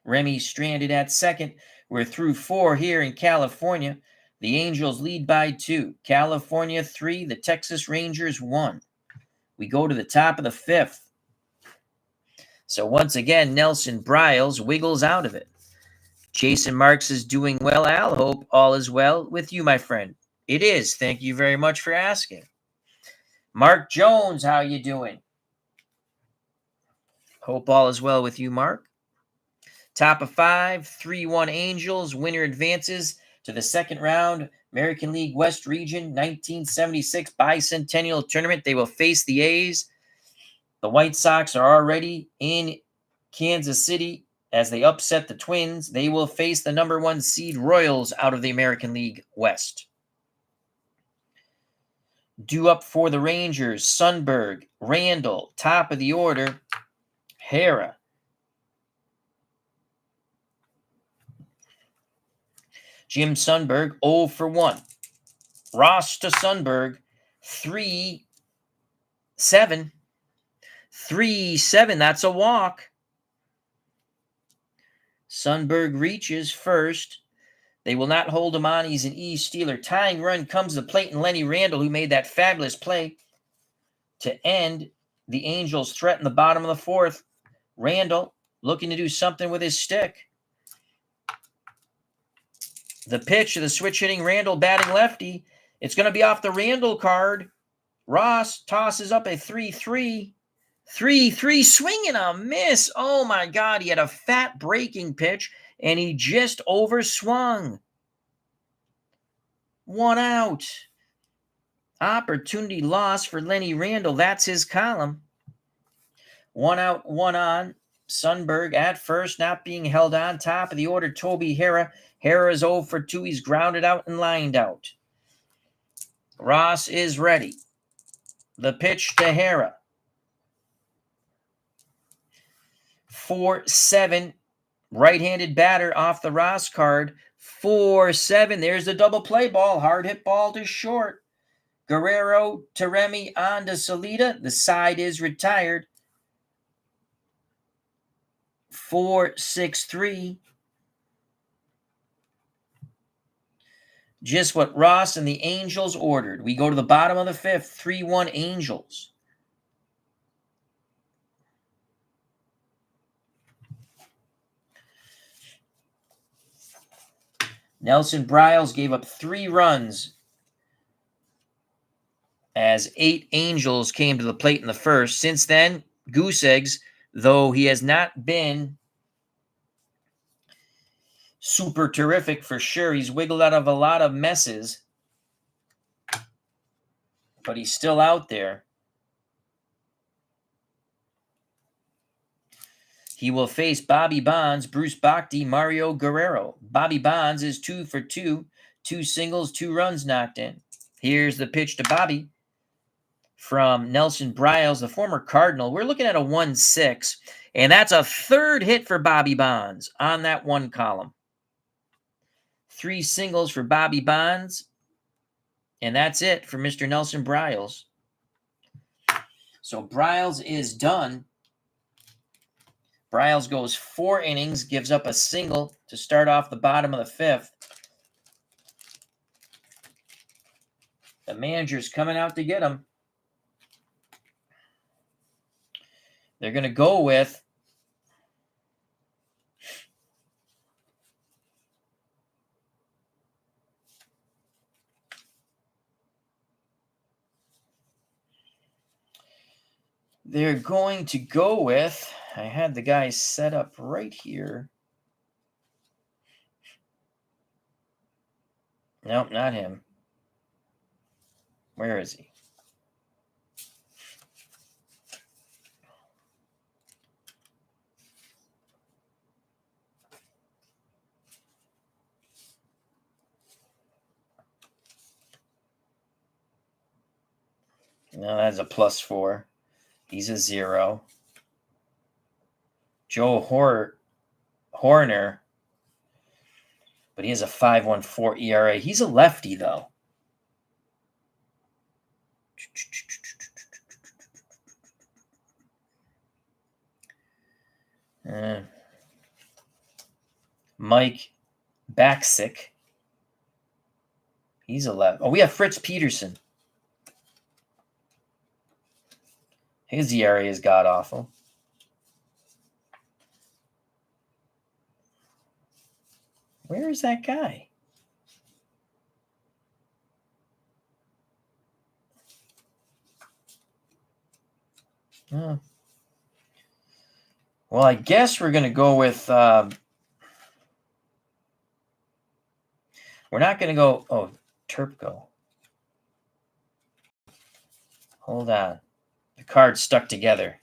A: Remy stranded at second. We're through 4 here in California. The Angels lead by 2. California 3, the Texas Rangers 1. We go to the top of the 5th. So once again, Nelson Bryles wiggles out of it. Jason Marks is doing well. Al, hope all is well with you, my friend. It is. Thank you very much for asking. Mark Jones, how you doing? Hope all is well with you, Mark. Top of 5, 3-1 Angels. Winner advances to the second round. American League West Region 1976 Bicentennial Tournament. They will face the A's. The White Sox are already in Kansas City as they upset the Twins. They will face the number 1 seed Royals out of the American League West. Due up for the Rangers, Sundberg, Randall, top of the order, Hara. Jim Sundberg, 0 for 1. Ross to Sundberg, 3-7. 3-7, that's a walk. Sundberg reaches first. They will not hold him on. He's an E stealer. Tying run comes to the plate, and Lenny Randall, who made that fabulous play to end the Angels' threat in the bottom of the 4th. Randall looking to do something with his stick. The pitch of the switch hitting Randall batting lefty. It's going to be off the Randall card. Ross tosses up a 3-3. 3-3, swing and a miss. Oh, my God. He had a fat breaking pitch, and he just overswung. 1 out. Opportunity lost for Lenny Randall. That's his column. 1 out, 1 on. Sundberg at first, not being held on. Top of the order, Toby Hara. Hara is 0 for 2. He's grounded out and lined out. Ross is ready. The pitch to Hara. 4-7. Right-handed batter off the Ross card. 4-7. There's the double play ball. Hard hit ball to short. Guerrero to Remy on to Salida. The side is retired. 4-6-3. Just what Ross and the Angels ordered. We go to the bottom of the fifth. 3-1 Angels. Nelson Briles gave up 3 runs as 8 Angels came to the plate in the first. Since then, Goose Eggs, though he has not been super terrific for sure, he's wiggled out of a lot of messes, but he's still out there. He will face Bobby Bonds, Bruce Bhakti, Mario Guerrero. Bobby Bonds is 2 for 2, 2 singles, 2 runs knocked in. Here's the pitch to Bobby from Nelson Briles, the former Cardinal. We're looking at a 1-6, and that's a third hit for Bobby Bonds on that one column. 3 singles for Bobby Bonds, and that's it for Mr. Nelson Briles. So Briles is done. Briles goes 4 innings, gives up a single to start off the bottom of the fifth. The manager's coming out to get him. They're going to go with I had the guy set up right here. Nope, not him. Where is he? No, that's a +4. He's a 0. Joe Horner, but he has a 5.14 ERA. He's a lefty, though. Mike Baksick. He's a left. Oh, we have Fritz Peterson. His ERA is god-awful. Where is that guy? Oh. Well, I guess we're going to go with... we're not going to go... Oh, Turpco. Hold on. The card's stuck together.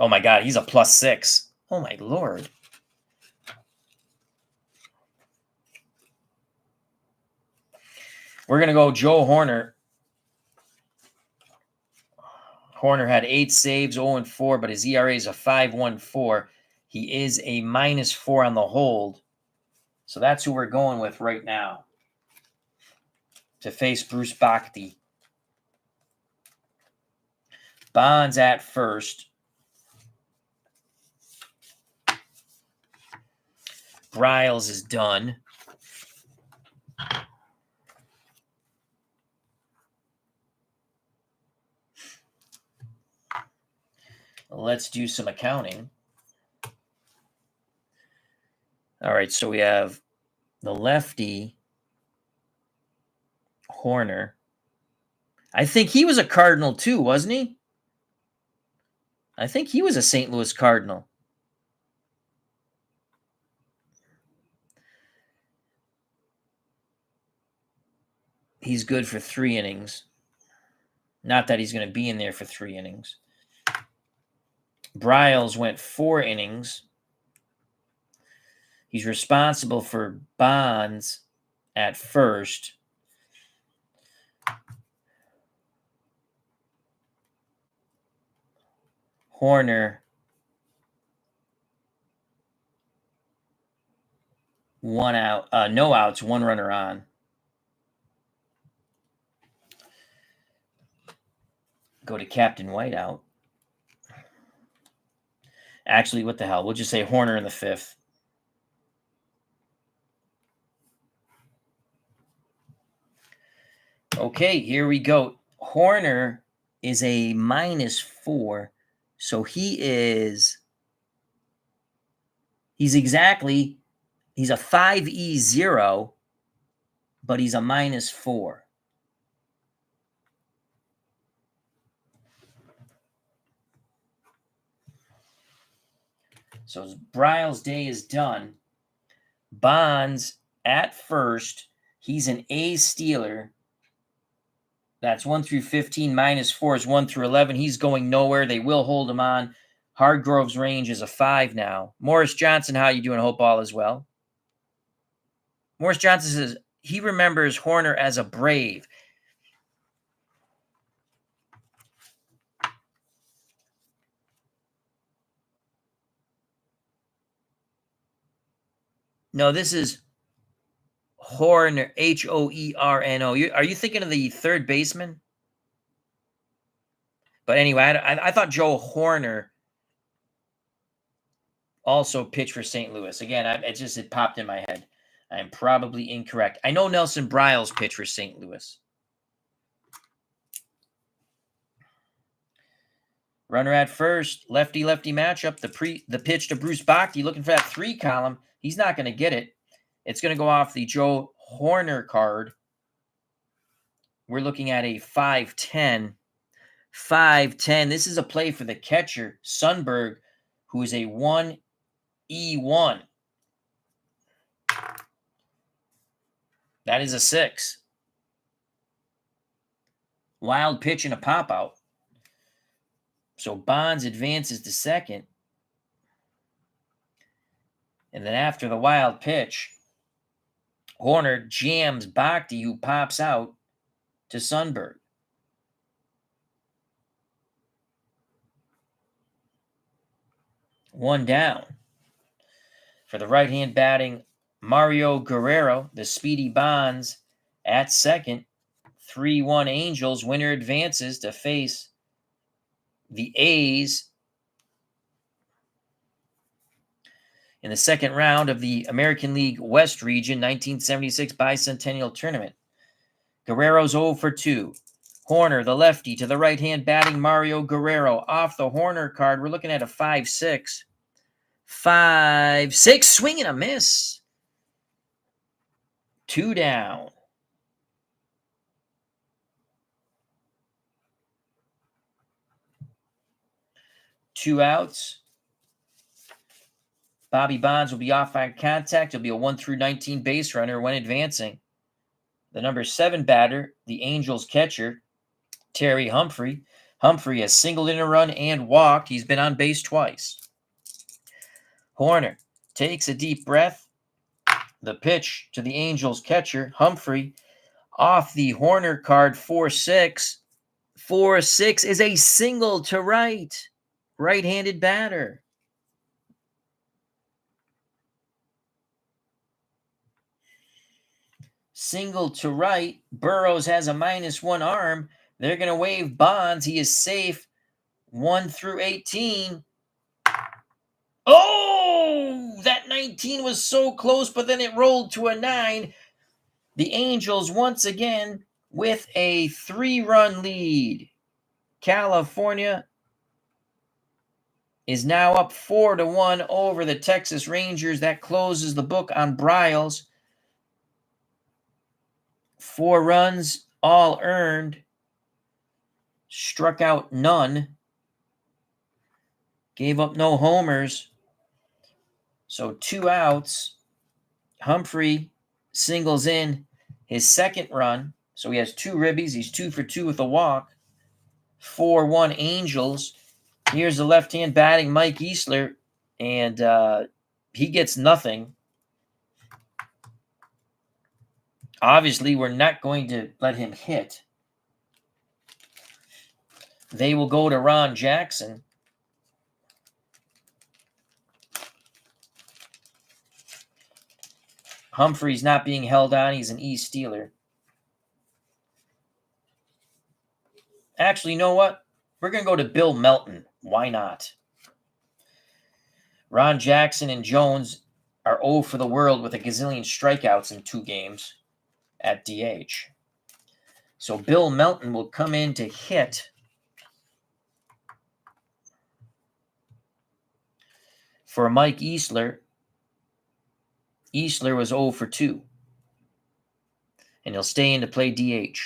A: Oh, my God. He's a +6. Oh, my Lord. We're going to go Joe Horner. Horner had 8 saves, 0-4, but his ERA is a 5.14. He is a -4 on the hold. So that's who we're going with right now to face Bruce Bhakti. Bonds at first. Briles is done. Let's do some accounting. All right, so we have the lefty, Horner. I think he was a Cardinal too, wasn't he? I think he was a St. Louis Cardinal. He's good for 3 innings. Not that he's going to be in there for 3 innings. Briles went 4 innings. He's responsible for Bonds at first. Horner 1 out, no outs, 1 runner on. Go to Captain Whiteout. Actually, what the hell? We'll just say Horner in the 5th. Okay, here we go. Horner is a -4, so he's a 5E0, but he's a -4. So Bryle's day is done. Bonds at first. He's an A stealer. That's 1 through 15. -4 is 1 through 11. He's going nowhere. They will hold him on. Hardgrove's range is a 5 now. Morris Johnson, how you doing? Hope all is well. Morris Johnson says he remembers Horner as a Brave. No, this is Horner, Hoerno. Are you thinking of the third baseman? But anyway, I thought Joe Horner also pitched for St. Louis. Again, it popped in my head. I am probably incorrect. I know Nelson Bryles pitched for St. Louis. Runner at first, lefty-lefty matchup. The pitch to Bruce Bochy, looking for that 3 column. He's not going to get it. It's going to go off the Joe Horner card. We're looking at a 5-10. 5-10. This is a play for the catcher, Sundberg, who is a 1E1. That is a 6. Wild pitch and a pop-out. So Bonds advances to second. And then after the wild pitch, Horner jams Bhakti, who pops out to Sundberg. One down. For the right-hand batting, Mario Guerrero, the speedy Bonds at second. 3-1 Angels. Winner advances to face the A's in the second round of the American League West Region 1976 Bicentennial Tournament. Guerrero's 0 for 2. Horner, the lefty, to the right-hand batting Mario Guerrero. Off the Horner card, we're looking at a 5-6. 5-6, swing and a miss. 2 down. Two outs. Bobby Bonds will be off on contact. He'll be a 1 through 19 base runner when advancing. The number 7 batter, the Angels catcher, Terry Humphrey. Humphrey has singled in a run and walked. He's been on base twice. Horner takes a deep breath. The pitch to the Angels catcher, Humphrey, off the Horner card, 4-6. 4-6 is a single to right. Right-handed batter. Single to right. Burrows has a -1 arm. They're going to wave Bonds. He is safe. 1 through 18. Oh, that 19 was so close, but then it rolled to a 9. The Angels once again with a 3-run lead. California is now up 4-1 over the Texas Rangers. That closes the book on Bryles. 4 runs, all earned. Struck out none. Gave up no homers. So 2 outs. Humphrey singles in his second run. So he has 2 ribbies. He's 2 for 2 with a walk. 4-1 Angels. Here's the left-hand batting Mike Easler, and he gets nothing. Obviously, we're not going to let him hit. They will go to Ron Jackson. Humphrey's not being held on. He's an E stealer. Actually, you know what? We're going to go to Bill Melton. Why not? Ron Jackson and Jones are 0 for the world with a gazillion strikeouts in 2 games at DH. So Bill Melton will come in to hit for Mike Easler. Easler was 0 for 2. And he'll stay in to play DH.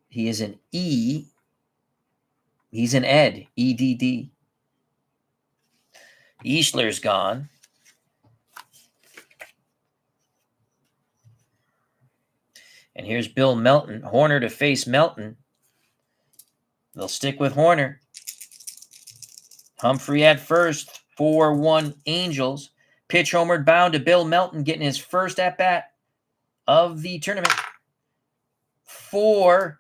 A: He is an E. He's an Ed. EDD. Easler's gone. And here's Bill Melton. Horner to face Melton. They'll stick with Horner. Humphrey at first. 4-1 Angels. Pitch homered bound to Bill Melton, getting his first at-bat of the tournament. 4-6.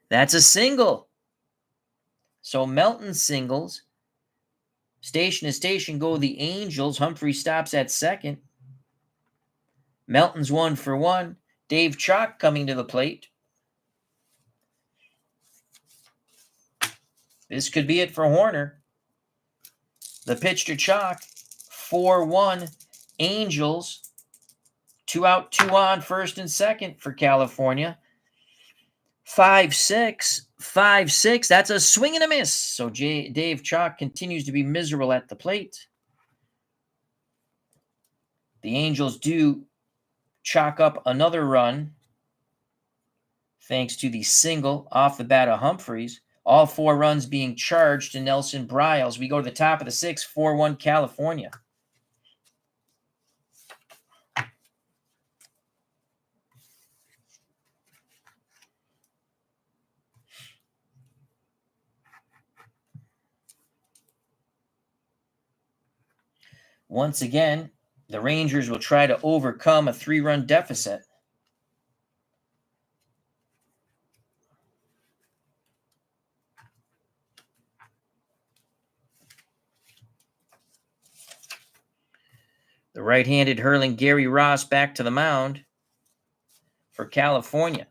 A: That's a single. So Melton singles. Station to station go the Angels. Humphrey stops at second. Melton's 1 for 1. Dave Chalk coming to the plate. This could be it for Horner. The pitch to Chalk. 4-1 Angels. 2 out, 2 on, first and second for California. 5-6. 5-6. That's a swing and a miss. So Dave Chalk continues to be miserable at the plate. The Angels do chalk up another run thanks to the single off the bat of Humphreys. All 4 runs being charged to Nelson Briles. We go to the top of the 6th, 4-1 California. Once again, the Rangers will try to overcome a 3-run deficit. The right-handed hurling Gary Ross back to the mound for California.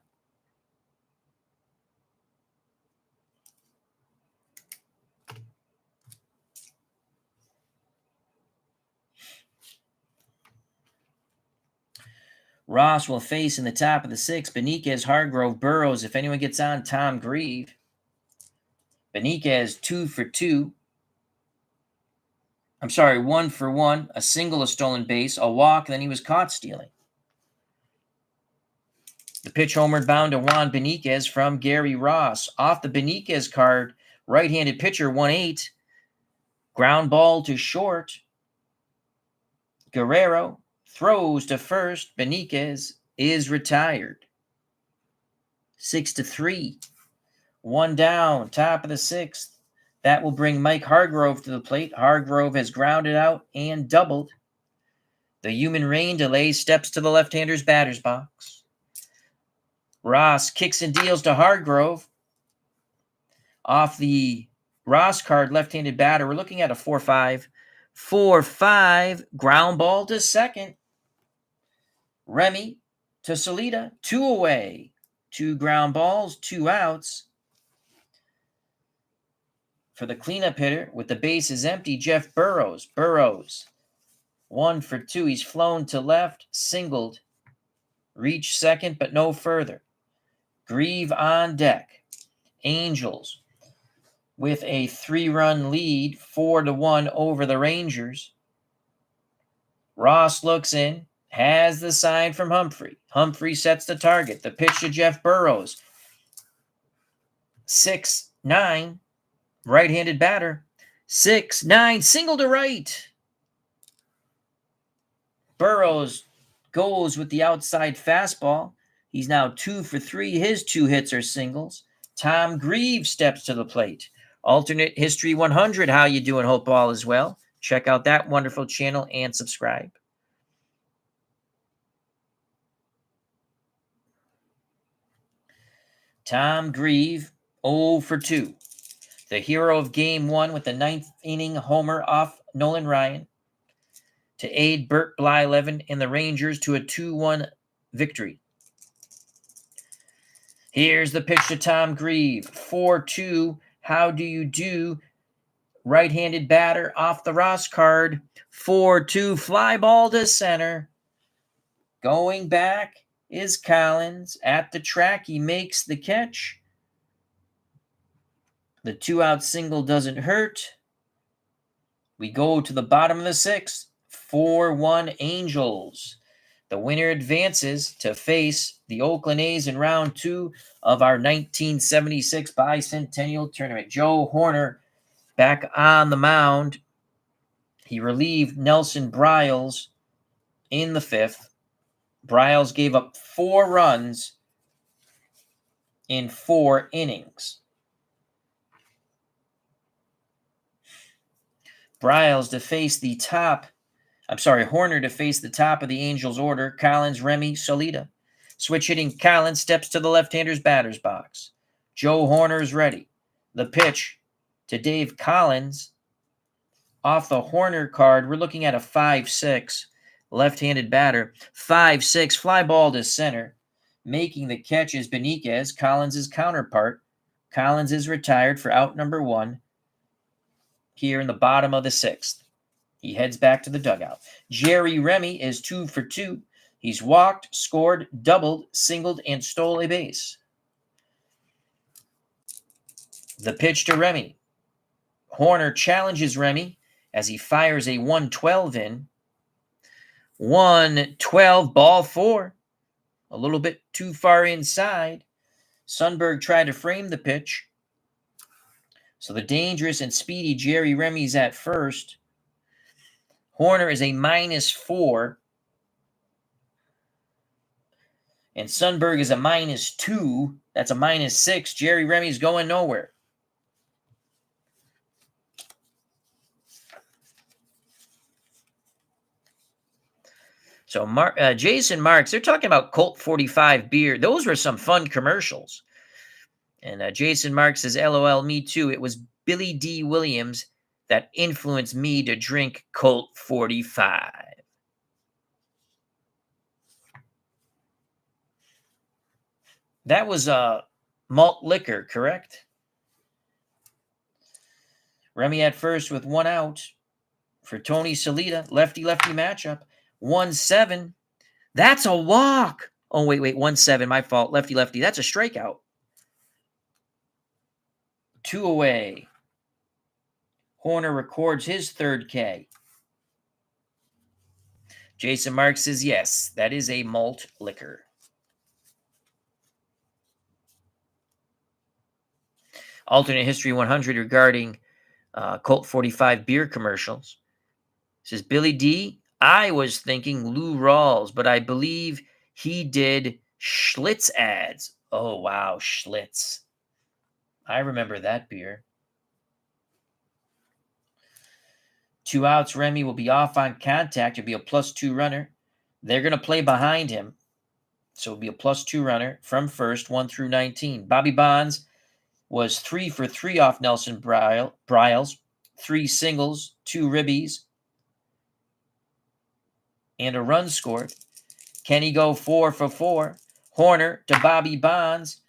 A: Ross will face in the top of the 6th. Beniquez, Hargrove, Burrows. If anyone gets on, Tom Grieve. Beniquez 2 for 2. I'm sorry, 1 for 1. A single, a stolen base, a walk, then he was caught stealing. The pitch homered bound to Juan Beniquez from Gary Ross. Off the Beniquez card, right-handed pitcher 1-8. Ground ball to short. Guerrero throws to first. Beniquez is retired. 6-3. 1 down, top of the 6th. That will bring Mike Hargrove to the plate. Hargrove has grounded out and doubled. The human rain delay steps to the left-hander's batter's box. Ross kicks and deals to Hargrove. Off the Ross card, left-handed batter, we're looking at a 4-5. 4-5, ground ball to second. Remy to Salida, 2 away. 2 ground balls, 2 outs. For the cleanup hitter, with the bases empty, Jeff Burrows. Burrows, 1 for 2. He's flown to left, singled, reached second, but no further. Grieve on deck. Angels with a 3-run lead, 4-1 over the Rangers. Ross looks in, has the sign from Humphrey. Humphrey sets the target. The pitch to Jeff Burrows. 6-9. Right-handed batter. 6-9, single to right. Burrows goes with the outside fastball. He's now 2 for 3. His 2 hits are singles. Tom Grieve steps to the plate. Alternate History 100. How you doing? Hope all is well. Check out that wonderful channel and subscribe. Tom Grieve, 0 for 2. The hero of Game 1 with the ninth inning homer off Nolan Ryan to aid Burt Blyleven and the Rangers to a 2-1 victory. Here's the pitch to Tom Grieve. 4-2. How do you do? Right-handed batter off the Ross card. 4-2. Fly ball to center. Going back is Collins. At the track, he makes the catch. The 2-out single doesn't hurt. We go to the bottom of the sixth. 4-1 Angels. The winner advances to face the Oakland A's in round 2 of our 1976 Bicentennial Tournament. Joe Horner back on the mound. He relieved Nelson Briles in the 5th. Briles gave up 4 runs in 4 innings. Briles to face the top. Horner to face the top of the Angels order. Collins, Remy, Solita. Switch hitting Collins steps to the left-hander's batter's box. Joe Horner is ready. The pitch to Dave Collins. Off the Horner card, we're looking at a 5-6 left-handed batter. 5-6, fly ball to center. Making the catch is Beniquez, Collins' counterpart. Collins is retired for out number 1 here in the bottom of the 6th. He heads back to the dugout. Jerry Remy is 2 for 2. He's walked, scored, doubled, singled, and stole a base. The pitch to Remy. Horner challenges Remy as he fires a 1-12 in. 1-12, ball 4. A little bit too far inside. Sundberg tried to frame the pitch. So the dangerous and speedy Jerry Remy's at first. Horner is a -4. And Sundberg is a -2. That's a -6. Jerry Remy's going nowhere. So Jason Marks, they're talking about Colt 45 beer. Those were some fun commercials. And Jason Marks says, LOL, me too. It was Billy D. Williams that influenced me to drink Colt 45. That was malt liquor, correct? Remy at first with 1 out for Tony Solita. Lefty-lefty matchup. 1-7. That's a walk. Oh, wait. 1-7. My fault. Lefty-lefty. That's a strikeout. 2 away. Horner records his 3rd K. Jason Marks says, yes, that is a malt liquor. Alternate History 100 regarding Colt 45 beer commercials. Says, Billy D., I was thinking Lou Rawls, but I believe he did Schlitz ads. Oh, wow, Schlitz. I remember that beer. 2 outs, Remy will be off on contact. It'll be a +2 runner. They're going to play behind him. So it'll be a +2 runner from first, 1 through 19. Bobby Bonds was 3 for 3 off Nelson Briles. 3 singles, 2 ribbies, and a run scored. Can he go 4 for 4? Horner to Bobby Bonds.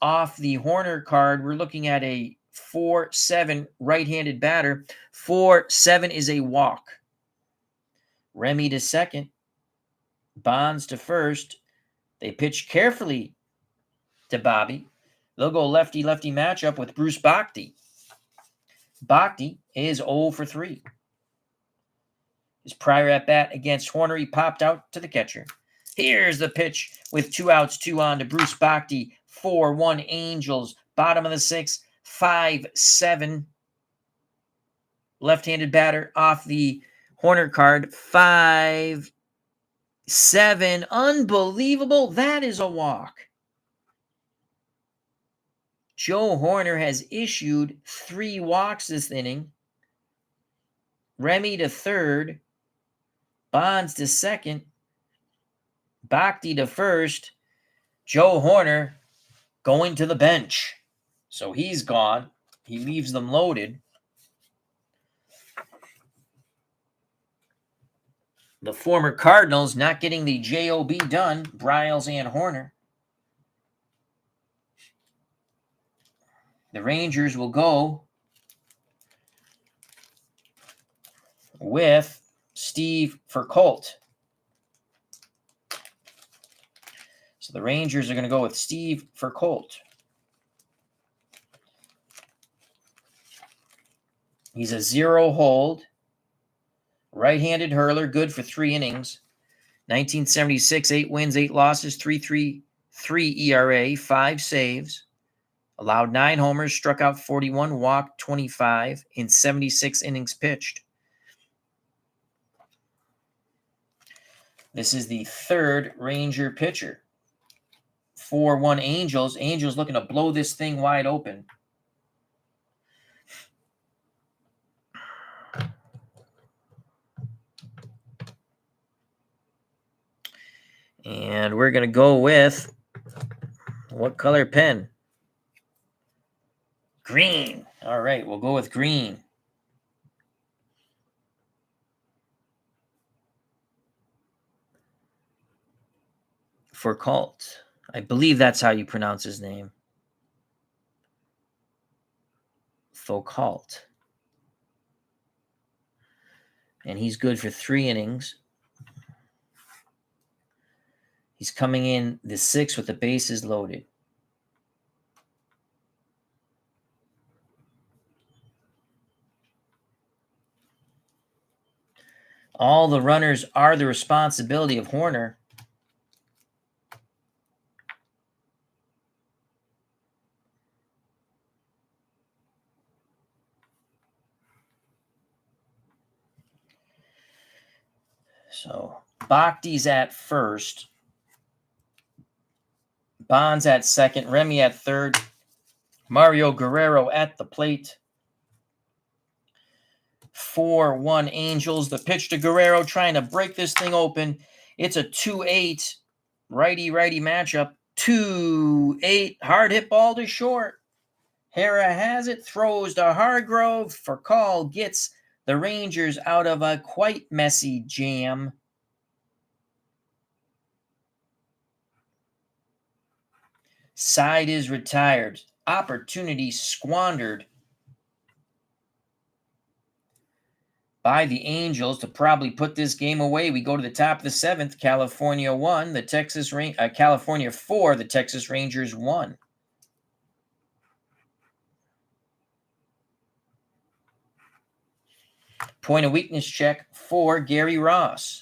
A: Off the Horner card, we're looking at a 4-7 right-handed batter. 4-7 is a walk. Remy to second. Bonds to first. They pitch carefully to Bobby. They'll go lefty-lefty matchup with Bruce Bhakti. Bhakti is 0 for 3. His prior at-bat against Horner, he popped out to the catcher. Here's the pitch with 2 outs, 2 on to Bruce Bhakti. 4-1 Angels. Bottom of the 6th. 5-7. Left-handed batter off the Horner card. 5-7. Unbelievable. That is a walk. Joe Horner has issued 3 walks this inning. Remy to third. Bonds to second. Bhakti to first. Joe Horner going to the bench. So he's gone. He leaves them loaded. The former Cardinals not getting the job done, Bryles and Horner. The Rangers will go with Steve Furcolt. So the Rangers are going to go with Steve Furcolt. He's a 0 hold. Right-handed hurler, good for 3 innings. 1976, 8 wins, 8 losses, 3.33 ERA, 5 saves. Allowed 9 homers, struck out 41, walked 25 in 76 innings pitched. This is the third Ranger pitcher. 4-1 Angels. Angels looking to blow this thing wide open. And we're going to go with what color pen? Green. All right, we'll go with green. Furcolt. I believe that's how you pronounce his name. Furcolt. And he's good for 3 innings. He's coming in the 6th with the bases loaded. All the runners are the responsibility of Horner. So Bhakti's at first. Bonds at second. Remy at third. Mario Guerrero at the plate. 4-1 Angels. The pitch to Guerrero trying to break this thing open. It's a 2-8 righty-righty matchup. 2-8. Hard hit ball to short. Hera has it. Throws to Hargrove. Furcal gets the Rangers out of a quite messy jam. Side is retired. Opportunity squandered by the Angels to probably put this game away. We go to the top of the 7th. California 1. California 4. The Texas Rangers 1. Point of weakness check for Gary Ross.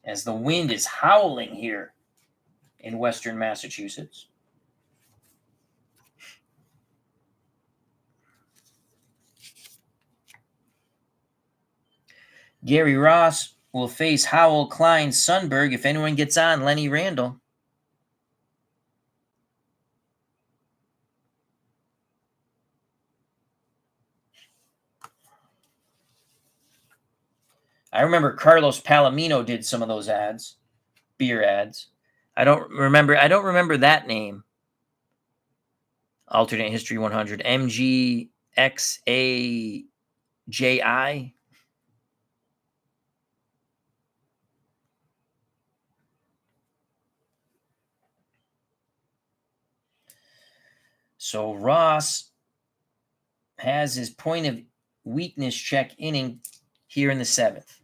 A: As the wind is howling here in western Massachusetts. Gary Ross will face Howell, Klein, Sundberg. If anyone gets on, Lenny Randall. I remember Carlos Palomino did some of those ads, beer ads. I don't remember that name. Alternate History 100. MGXAJI. So Ross has his point of weakness check inning here in the 7th.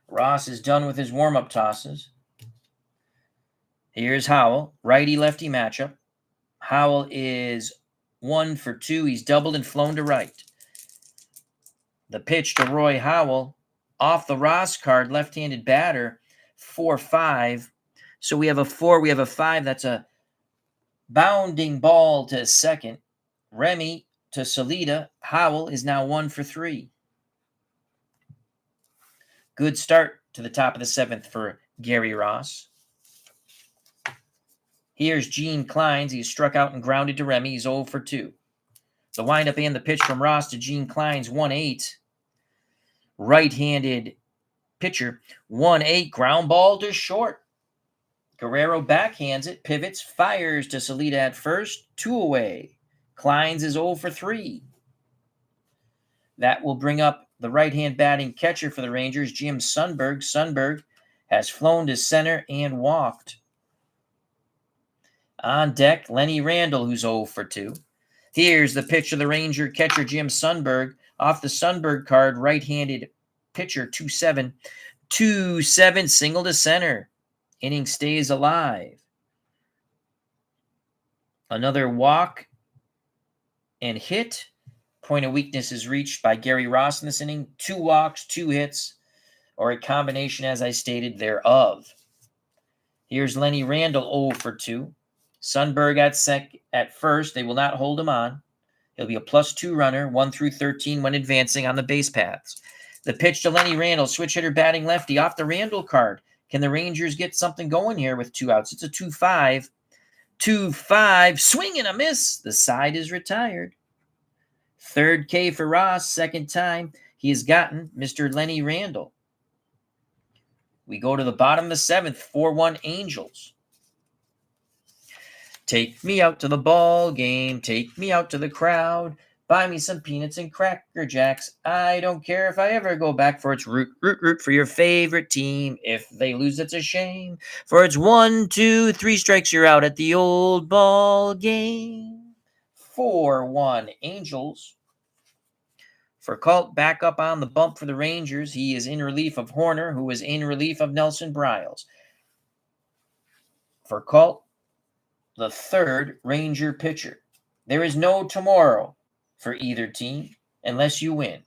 A: Ross is done with his warm-up tosses. Here's Howell, righty-lefty matchup. Howell is 1 for 2. He's doubled and flown to right. The pitch to Roy Howell, off the Ross card, left-handed batter, 4-5. So we have a 4, we have a 5. That's a bounding ball to second. Remy to Salida. Howell is now 1 for 3. Good start to the top of the 7th for Gary Ross. Here's Gene Kleins. He's struck out and grounded to Remy. He's 0 for 2. The windup and the pitch from Ross to Gene Klein's 1-8. Right-handed pitcher, 1-8. Ground ball to short. Guerrero backhands it, pivots, fires to Salida at first, 2 away. Klein's is 0 for 3. That will bring up the right-hand batting catcher for the Rangers, Jim Sundberg. Sundberg has flown to center and walked. On deck, Lenny Randall, who's 0 for 2. Here's the pitch of the Ranger catcher, Jim Sundberg. Off the Sundberg card, right-handed pitcher, 2-7. 2-7, single to center. Inning stays alive. Another walk and hit. Point of weakness is reached by Gary Ross in this inning. 2 walks, 2 hits, or a combination, as I stated, thereof. Here's Lenny Randall, 0 for 2. Sundberg at first. They will not hold him on. He'll be a +2 runner, 1 through 13 when advancing on the base paths. The pitch to Lenny Randall, switch hitter batting lefty off the Randall card. Can the Rangers get something going here with 2 outs? It's a 2-5. 2-5, swing and a miss. The side is retired. Third K for Ross, second time he has gotten Mr. Lenny Randall. We go to the bottom of the 7th, 4-1 Angels. Take me out to the ball game, take me out to the crowd, buy me some peanuts and Cracker Jacks. I don't care if I ever go back, for it's root for your favorite team. If they lose, it's a shame, for it's 1, 2, 3 strikes, you're out at the old ball game. 4-1 Angels. Furcalt back up on the bump for the Rangers. He is in relief of Horner, who is in relief of Nelson Briles. Furcalt, the third Ranger pitcher. There is no tomorrow for either team unless you win.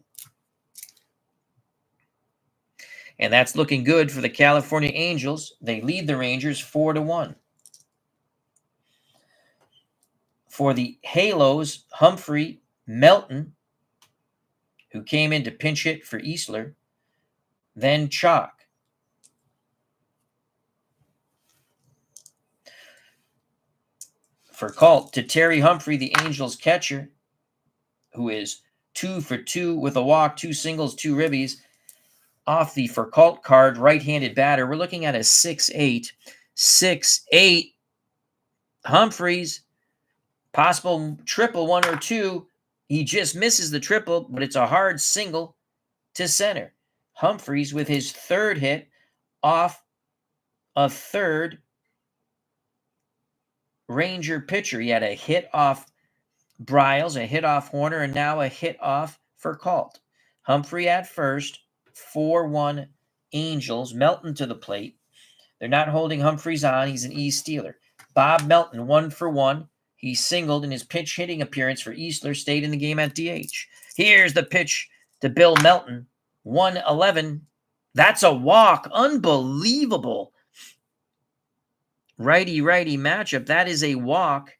A: And that's looking good for the California Angels. They lead the Rangers 4-1. For the Halos, Humphrey, Melton, who came in to pinch hit for Easler, then Chalk. Furcalt to Terry Humphrey, the Angels catcher, who is 2 for 2 with a walk, 2 singles, 2 ribbies. Off the Furcalt card, right-handed batter. We're looking at a 6-8. 6-8. Humphreys, possible triple, 1 or 2. He just misses the triple, but it's a hard single to center. Humphreys with his third hit off a third Ranger pitcher. He had a hit off Briles, a hit off Horner, and now a hit off Furcalt. Humphrey at first, 4-1 Angels. Melton to the plate. They're not holding Humphreys on. He's an E stealer. Bob Melton, 1 for 1. He singled in his pinch hitting appearance for Easler, stayed in the game at DH. Here's the pitch to Bill Melton, 1-11. That's a walk. Unbelievable. Righty-righty matchup. That is a walk.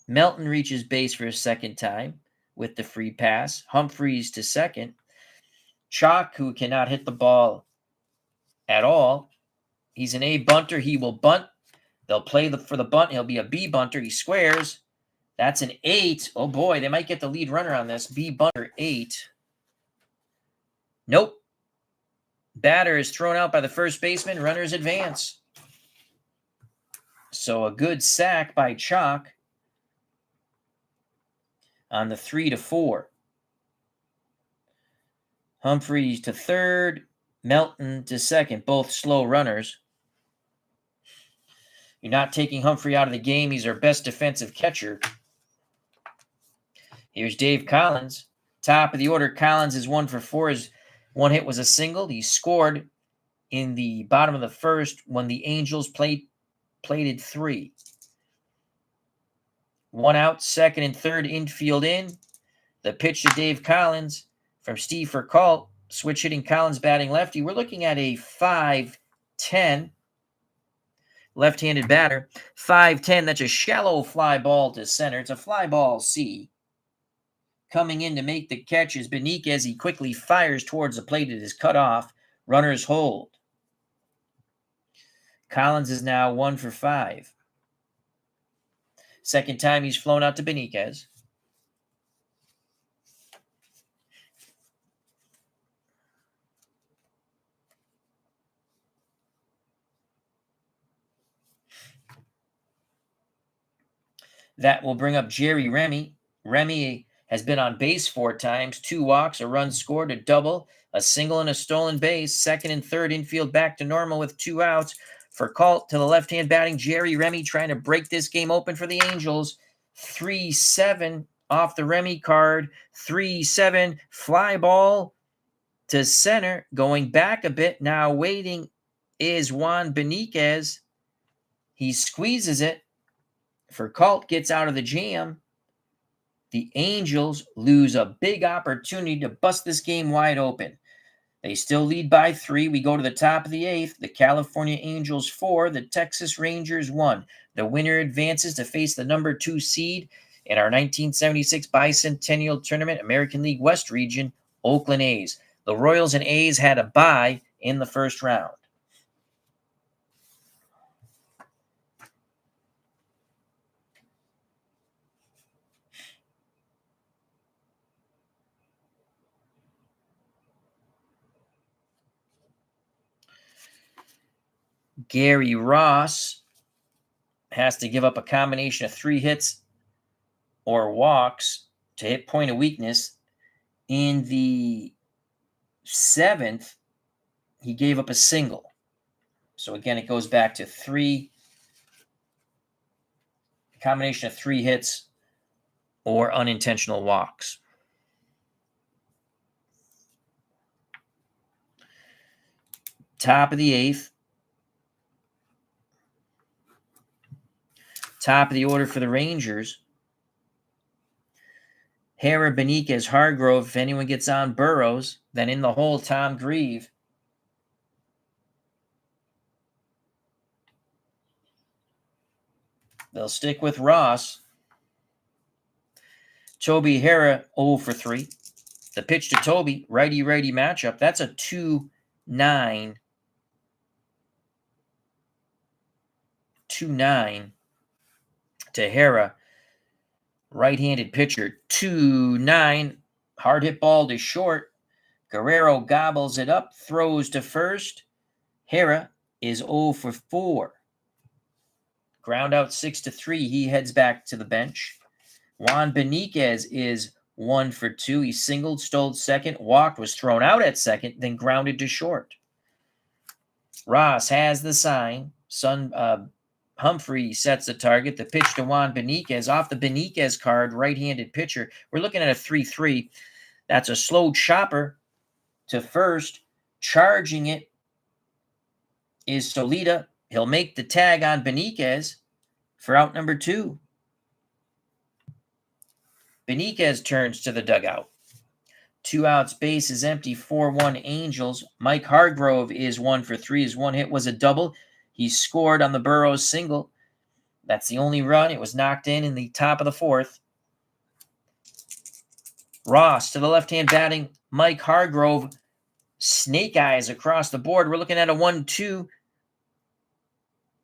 A: Melton reaches base for a second time with the free pass. Humphreys to second. Chalk, who cannot hit the ball at all. He's an A bunter. He will bunt. They'll play for the bunt. He'll be a B bunter. He squares. That's an 8. Oh, boy, they might get the lead runner on this. B bunter, 8. Nope. Batter is thrown out by the first baseman. Runners advance. So a good sack by Chalk on the 3-4. Humphreys to third, Melton to second, both slow runners. You're not taking Humphrey out of the game. He's our best defensive catcher. Here's Dave Collins. Top of the order, Collins is 1 for 4. His one hit was a single. He scored in the bottom of the first when the Angels plated 3. 1 out, second and third infield in. The pitch to Dave Collins from Steve Furcalt. Switch hitting Collins batting lefty. We're looking at a 5-10 left-handed batter. 5-10, that's a shallow fly ball to center. It's a fly ball C. Coming in to make the catch is Beniquez. He quickly fires towards the plate. It is cut off. Runners hold. Collins is now 1 for 5. Second time he's flown out to Beniquez. That will bring up Jerry Remy. Remy has been on base 4 times, 2 walks, a run scored, a double, a single, and a stolen base. Second and third infield back to normal with 2 outs. For Colt to the left-hand batting, Jerry Remy trying to break this game open for the Angels. 3-7 off the Remy card. 3-7 fly ball to center. Going back a bit, now waiting is Juan Beniquez. He squeezes it. For Colt gets out of the jam. The Angels lose a big opportunity to bust this game wide open. They still lead by 3. We go to the top of the 8th. The California Angels 4, the Texas Rangers 1. The winner advances to face the number 2 seed in our 1976 Bicentennial Tournament, American League West region, Oakland A's. The Royals and A's had a bye in the first round. Gary Ross has to give up a combination of 3 hits or walks to hit point of weakness. In the 7th, he gave up a single. So again, it goes back to 3, a combination of 3 hits or unintentional walks. Top of the 8th. Top of the order for the Rangers. Hera, Beniquez, Hargrove. If anyone gets on Burrows, then in the hole, Tom Grieve. They'll stick with Ross. Toby Hera, 0 for 3. The pitch to Toby, righty-righty matchup. That's a 2-9. 2-9 to Hera. Right-handed pitcher, 2-9. Hard hit ball to short. Guerrero gobbles it up, throws to first. Hera is 0 for 4. Ground out 6-3. He heads back to the bench. Juan Beniquez is 1 for 2. He singled, stole second, walked, was thrown out at second, then grounded to short. Ross has the sign. Humphrey sets the target. The pitch to Juan Beniquez. Off the Beniquez card, right-handed pitcher. We're looking at a 3-3. That's a slow chopper to first. Charging it is Solita. He'll make the tag on Beniquez for out number 2. Beniquez turns to the dugout. 2 outs, base is empty, 4-1 Angels. Mike Hargrove is 1 for 3. His one hit was a double. He scored on the Burrows single. That's the only run. It was knocked in the top of the 4th. Ross to the left-hand batting. Mike Hargrove. Snake eyes across the board. We're looking at a 1-2.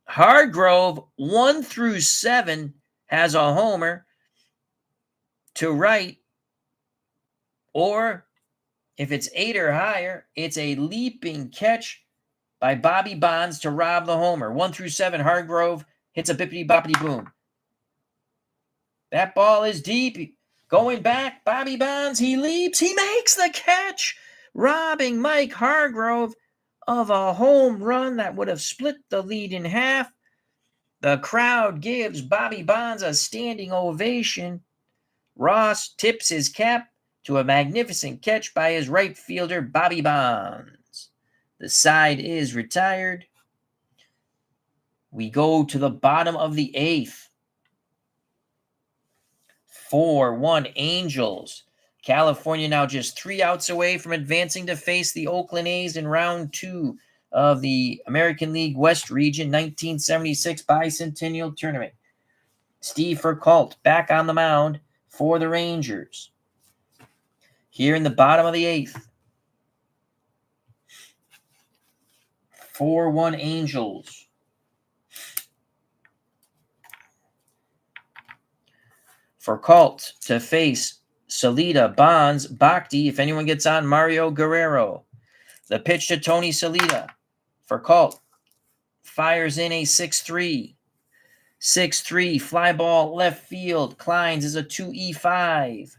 A: Hargrove, 1 through 7, has a homer to right. Or if it's 8 or higher, it's a leaping catch by Bobby Bonds to rob the homer. 1 through 7, Hargrove hits a bippity-boppity boom. That ball is deep. Going back, Bobby Bonds, he leaps. He makes the catch, robbing Mike Hargrove of a home run that would have split the lead in half. The crowd gives Bobby Bonds a standing ovation. Ross tips his cap to a magnificent catch by his right fielder, Bobby Bonds. The side is retired. We go to the bottom of the 8th. 4-1 Angels. California now just 3 outs away from advancing to face the Oakland A's in round 2 of the American League West region 1976 Bicentennial Tournament. Steve Furcult back on the mound for the Rangers. Here in the bottom of the 8th. 4-1 Angels. For Colt to face Salida, Bonds, Bhakti. If anyone gets on, Mario Guerrero. The pitch to Tony Salida. For Colt, fires in a 6-3. 6-3, fly ball left field. Kleins is a 2E5.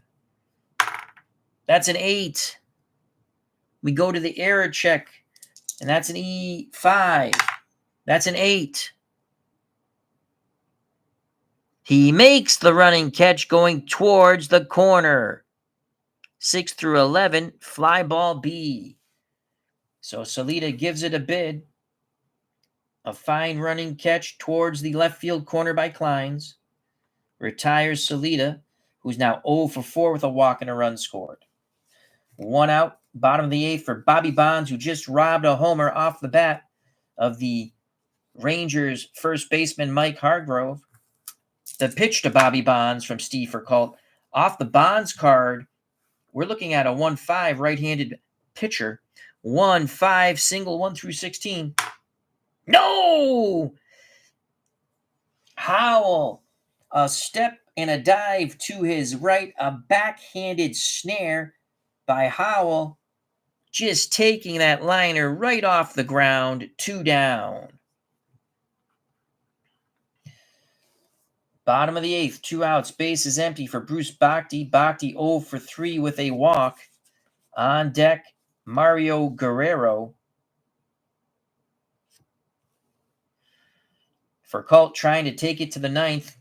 A: That's an 8. We go to the error check, and that's an E5. That's an 8. He makes the running catch going towards the corner. 6 through 11, fly ball B. So Salida gives it a bid. A fine running catch towards the left field corner by Kleins. Retires Salida, who's now 0 for 4 with a walk and a run scored. 1 out, bottom of the 8th for Bobby Bonds, who just robbed a homer off the bat of the Rangers first baseman Mike Hargrove. The pitch to Bobby Bonds from Steve Furcult. Off the Bonds card, we're looking at a 1-5 right-handed pitcher. 1-5 single 1 through 16. No! Howell, a step and a dive to his right, a backhanded snare by Howell, just taking that liner right off the ground, 2 down. Bottom of the 8th, 2 outs, base is empty for Bruce Bhakti. Bhakti 0 for 3 with a walk. On deck, Mario Guerrero. Furcult trying to take it to the 9th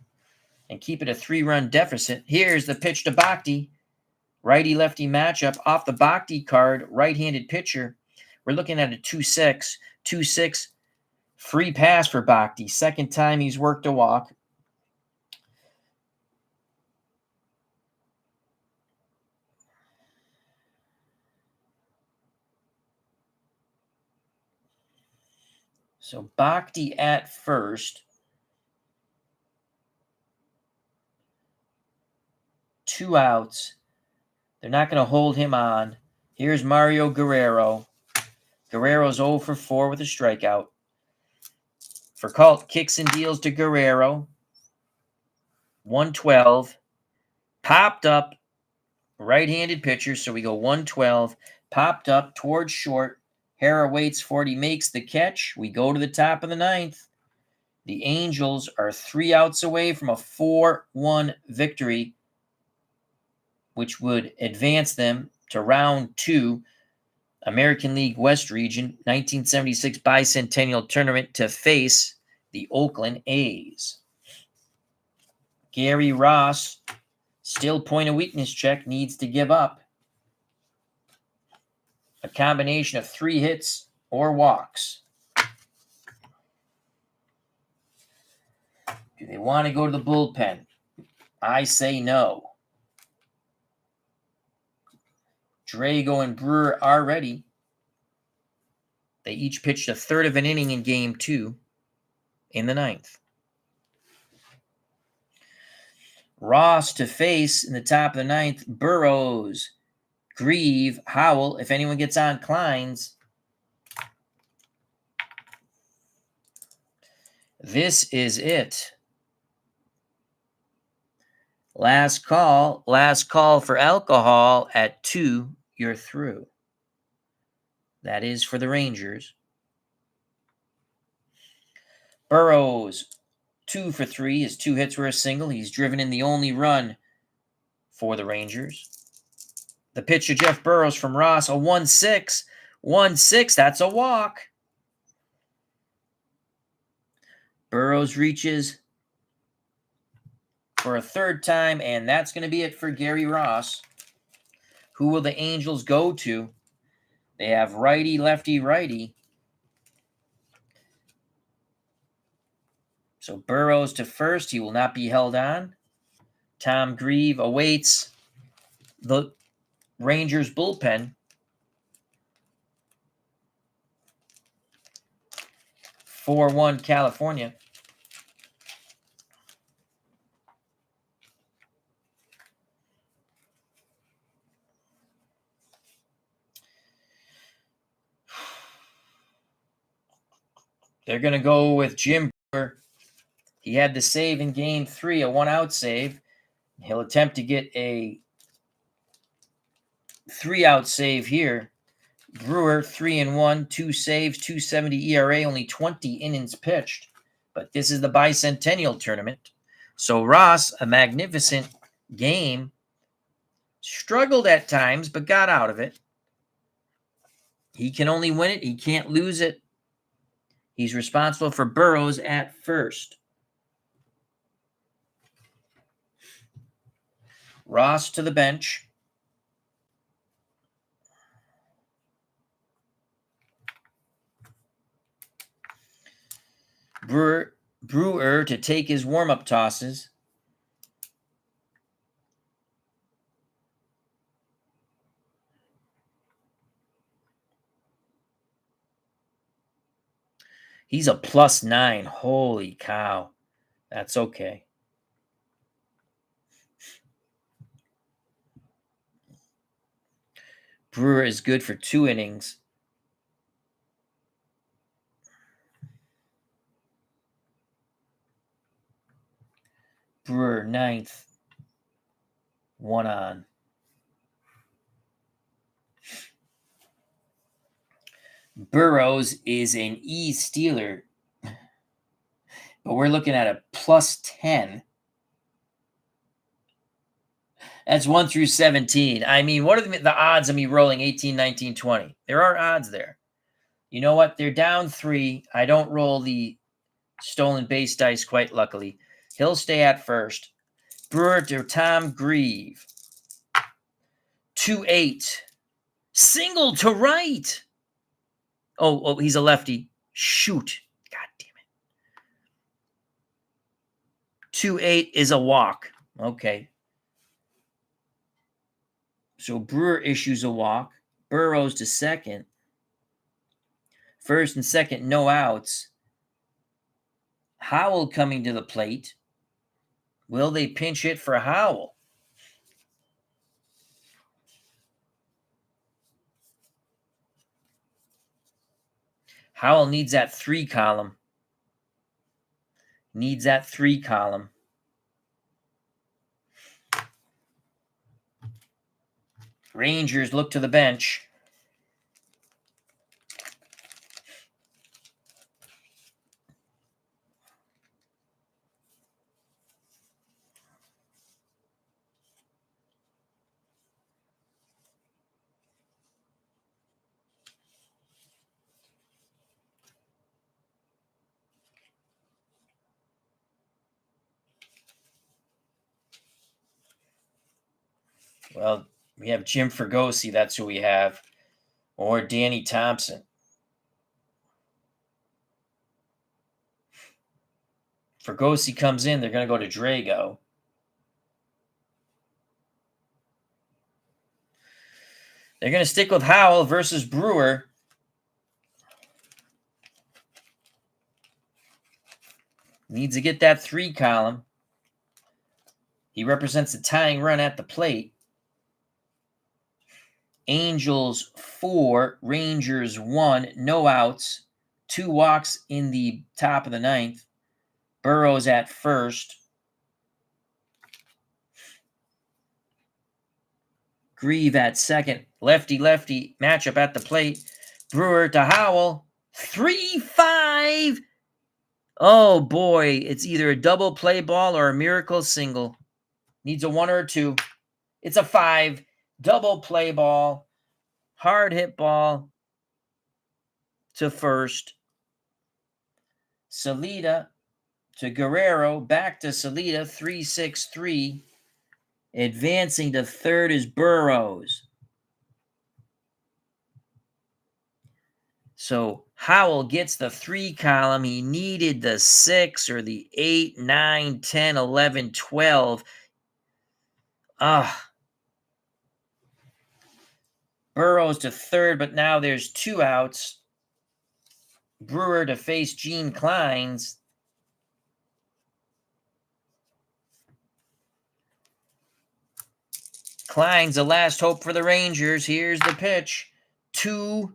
A: and keep it a 3-run deficit. Here's the pitch to Bhakti. Righty-lefty matchup off the Bhakti card, right-handed pitcher. We're looking at a 2-6. 2-6, free pass for Bhakti. Second time he's worked a walk. So Bhakti at first. 2 outs. They're not going to hold him on. Here's Mario Guerrero. Guerrero's 0 for 4 with a strikeout. Furcult kicks and deals to Guerrero. 112. Popped up. Right-handed pitcher, so we go 112. Popped up towards short. Hara waits for it. He makes the catch. We go to the top of the 9th. The Angels are 3 outs away from a 4-1 victory, which would advance them to round 2, American League West Region, 1976 Bicentennial Tournament to face the Oakland A's. Gary Ross, still point of weakness check, needs to give up a combination of 3 hits or walks. Do they want to go to the bullpen? I say no. Drago and Brewer are ready. They each pitched a third of an inning in game 2 in the 9th. Ross to face in the top of the 9th, Burrows, Grieve, Howell. If anyone gets on, Kleins. This is it. Last call for alcohol at 2, you're through. That is for the Rangers. Burrows, 2 for 3. His 2 hits were a single. He's driven in the only run for the Rangers. The pitch to Jeff Burrows from Ross, a 1-6. 1-6, that's a walk. Burrows reaches for a third time, and that's going to be it for Gary Ross. Who will the Angels go to? They have righty, lefty, righty. So Burrows to first. He will not be held on. Tom Grieve awaits the Rangers bullpen. 4-1 California. They're going to go with Jim Brewer. He had the save in game 3, a 1-out save. He'll attempt to get a 3-out save here. Brewer 3-1, 2 saves, 2.70 ERA, only 20 innings pitched. But this is the Bicentennial tournament. So Ross, a magnificent game, struggled at times, but got out of it. He can only win it. He can't lose it. He's responsible for Burrows at first. Ross to the bench. Brewer to take his warm-up tosses. He's a +9. Holy cow. That's okay. Brewer is good for 2 innings. Brewer 9th. 1 on. Burrows is an E stealer, but we're looking at a +10. That's 1 through 17. I mean, what are the odds of me rolling 18, 19, 20? There are odds there. You know what? They're down 3. I don't roll the stolen base dice, quite luckily. He'll stay at first. Brewer to Tom Grieve. 2-8. Single to right. Oh, he's a lefty. Shoot. God damn it. 2-8 is a walk. Okay. So Brewer issues a walk. Burrows to second. First and second, no outs. Howell coming to the plate. Will they pinch hit for Howell? Howell needs that 3 column. Needs that 3 column. Rangers look to the bench. Well, we have Jim Fregosi. That's who we have. Or Danny Thompson. Fregosi comes in. They're going to go to Drago. They're going to stick with Howell versus Brewer. Needs to get that 3 column. He represents the tying run at the plate. Angels 4, Rangers 1, no outs, 2 walks in the top of the 9th. Burrows at first. Grieve at second. Lefty-lefty matchup at the plate. Brewer to Howell. 3-5. Oh, boy. It's either a double play ball or a miracle single. Needs a 1 or a 2. It's a 5. Double play ball. Hard hit ball to first. Salida to Guerrero. Back to Salida. 3-6-3. Advancing to third is Burrows. So Howell gets the 3 column. He needed the 6 or the 8, 9, 10, 11, 12. Burrows to third, but now there's 2 outs. Brewer to face Gene Kleins. Kleins, the last hope for the Rangers. Here's the pitch. 2.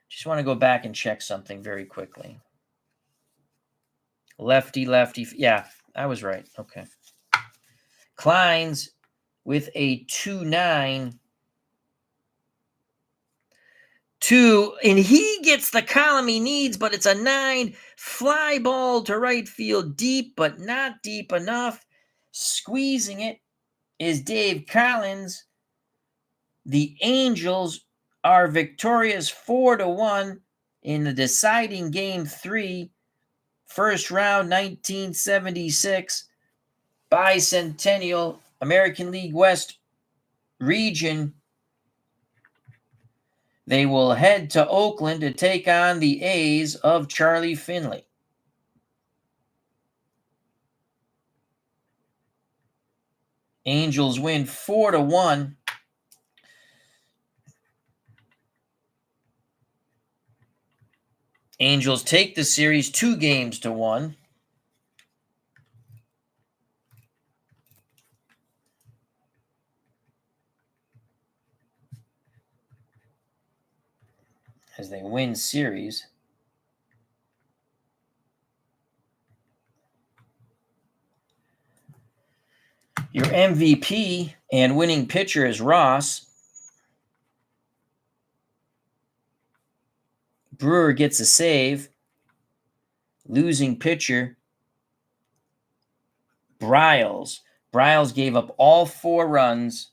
A: Just want to go back and check something very quickly. Lefty, lefty. Yeah, I was right. Okay. Kleins with a 2-9. And he gets the column he needs, but it's a 9. Fly ball to right field, deep, but not deep enough. Squeezing it is Dave Collins. The Angels are victorious 4-1 in the deciding game 3, first round 1976, Bicentennial American League West region. They will head to Oakland to take on the A's of Charlie Finley. Angels win 4-1. Angels take the series 2-1. As they win series. Your MVP and winning pitcher is Ross. Brewer gets a save. Losing pitcher, Bryles. Bryles gave up all 4 runs.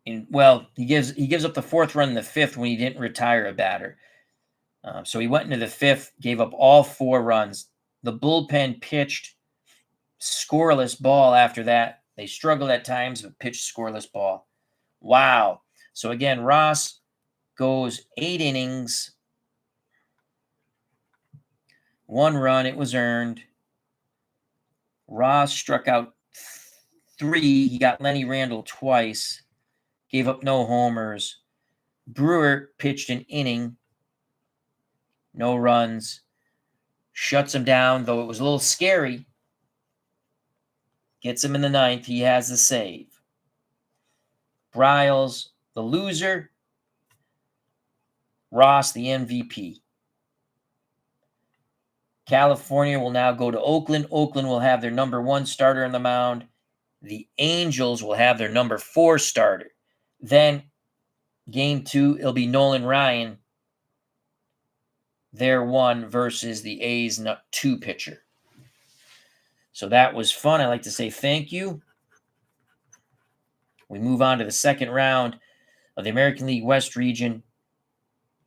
A: He gives up the 4th run in the 5th when he didn't retire a batter. So he went into the 5th, gave up all 4 runs. The bullpen pitched scoreless ball after that. They struggled at times, but pitched scoreless ball. Wow. So again, Ross goes 8 innings, 1 run. It was earned. Ross struck out 3. He got Lenny Randle twice. Gave up no homers. Brewer pitched an inning. No runs. Shuts him down, though it was a little scary. Gets him in the 9th. He has the save. Bryles, the loser. Ross, the MVP. California will now go to Oakland. Oakland will have their number 1 starter on the mound. The Angels will have their number 4 starter. Then, game 2, it'll be Nolan Ryan, their 1 versus the A's 2 pitcher. So that was fun. I'd like to say thank you. We move on to the second round of the American League West region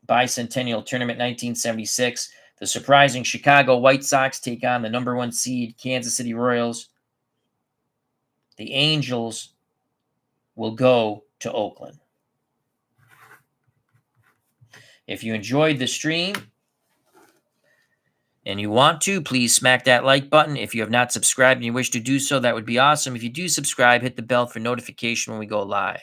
A: Bicentennial Tournament 1976. The surprising Chicago White Sox take on the number 1 seed Kansas City Royals. The Angels will go to Oakland. If you enjoyed the stream and you want to, please smack that like button. If you have not subscribed and you wish to do so, that would be awesome. If you do subscribe, hit the bell for notification when we go live.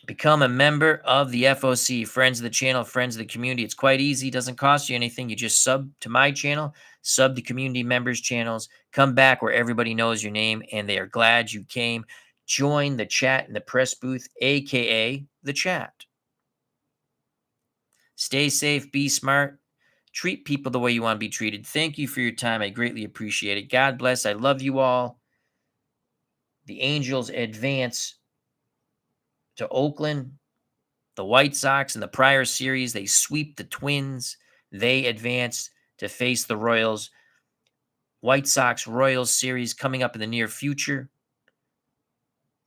A: Become a member of the FOC, friends of the channel, friends of the community. It's quite easy. It doesn't cost you anything. You just sub to my channel, sub to community members' channels, come back where everybody knows your name and they are glad you came. Join the chat in the press booth, a.k.a. the chat. Stay safe, be smart, treat people the way you want to be treated. Thank you for your time. I greatly appreciate it. God bless. I love you all. The Angels advance to Oakland. The White Sox in the prior series, they sweep the Twins. They advance to face the Royals. White Sox-Royals series coming up in the near future.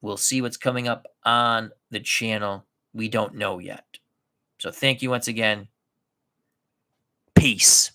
A: We'll see what's coming up on the channel. We don't know yet. So thank you once again. Peace.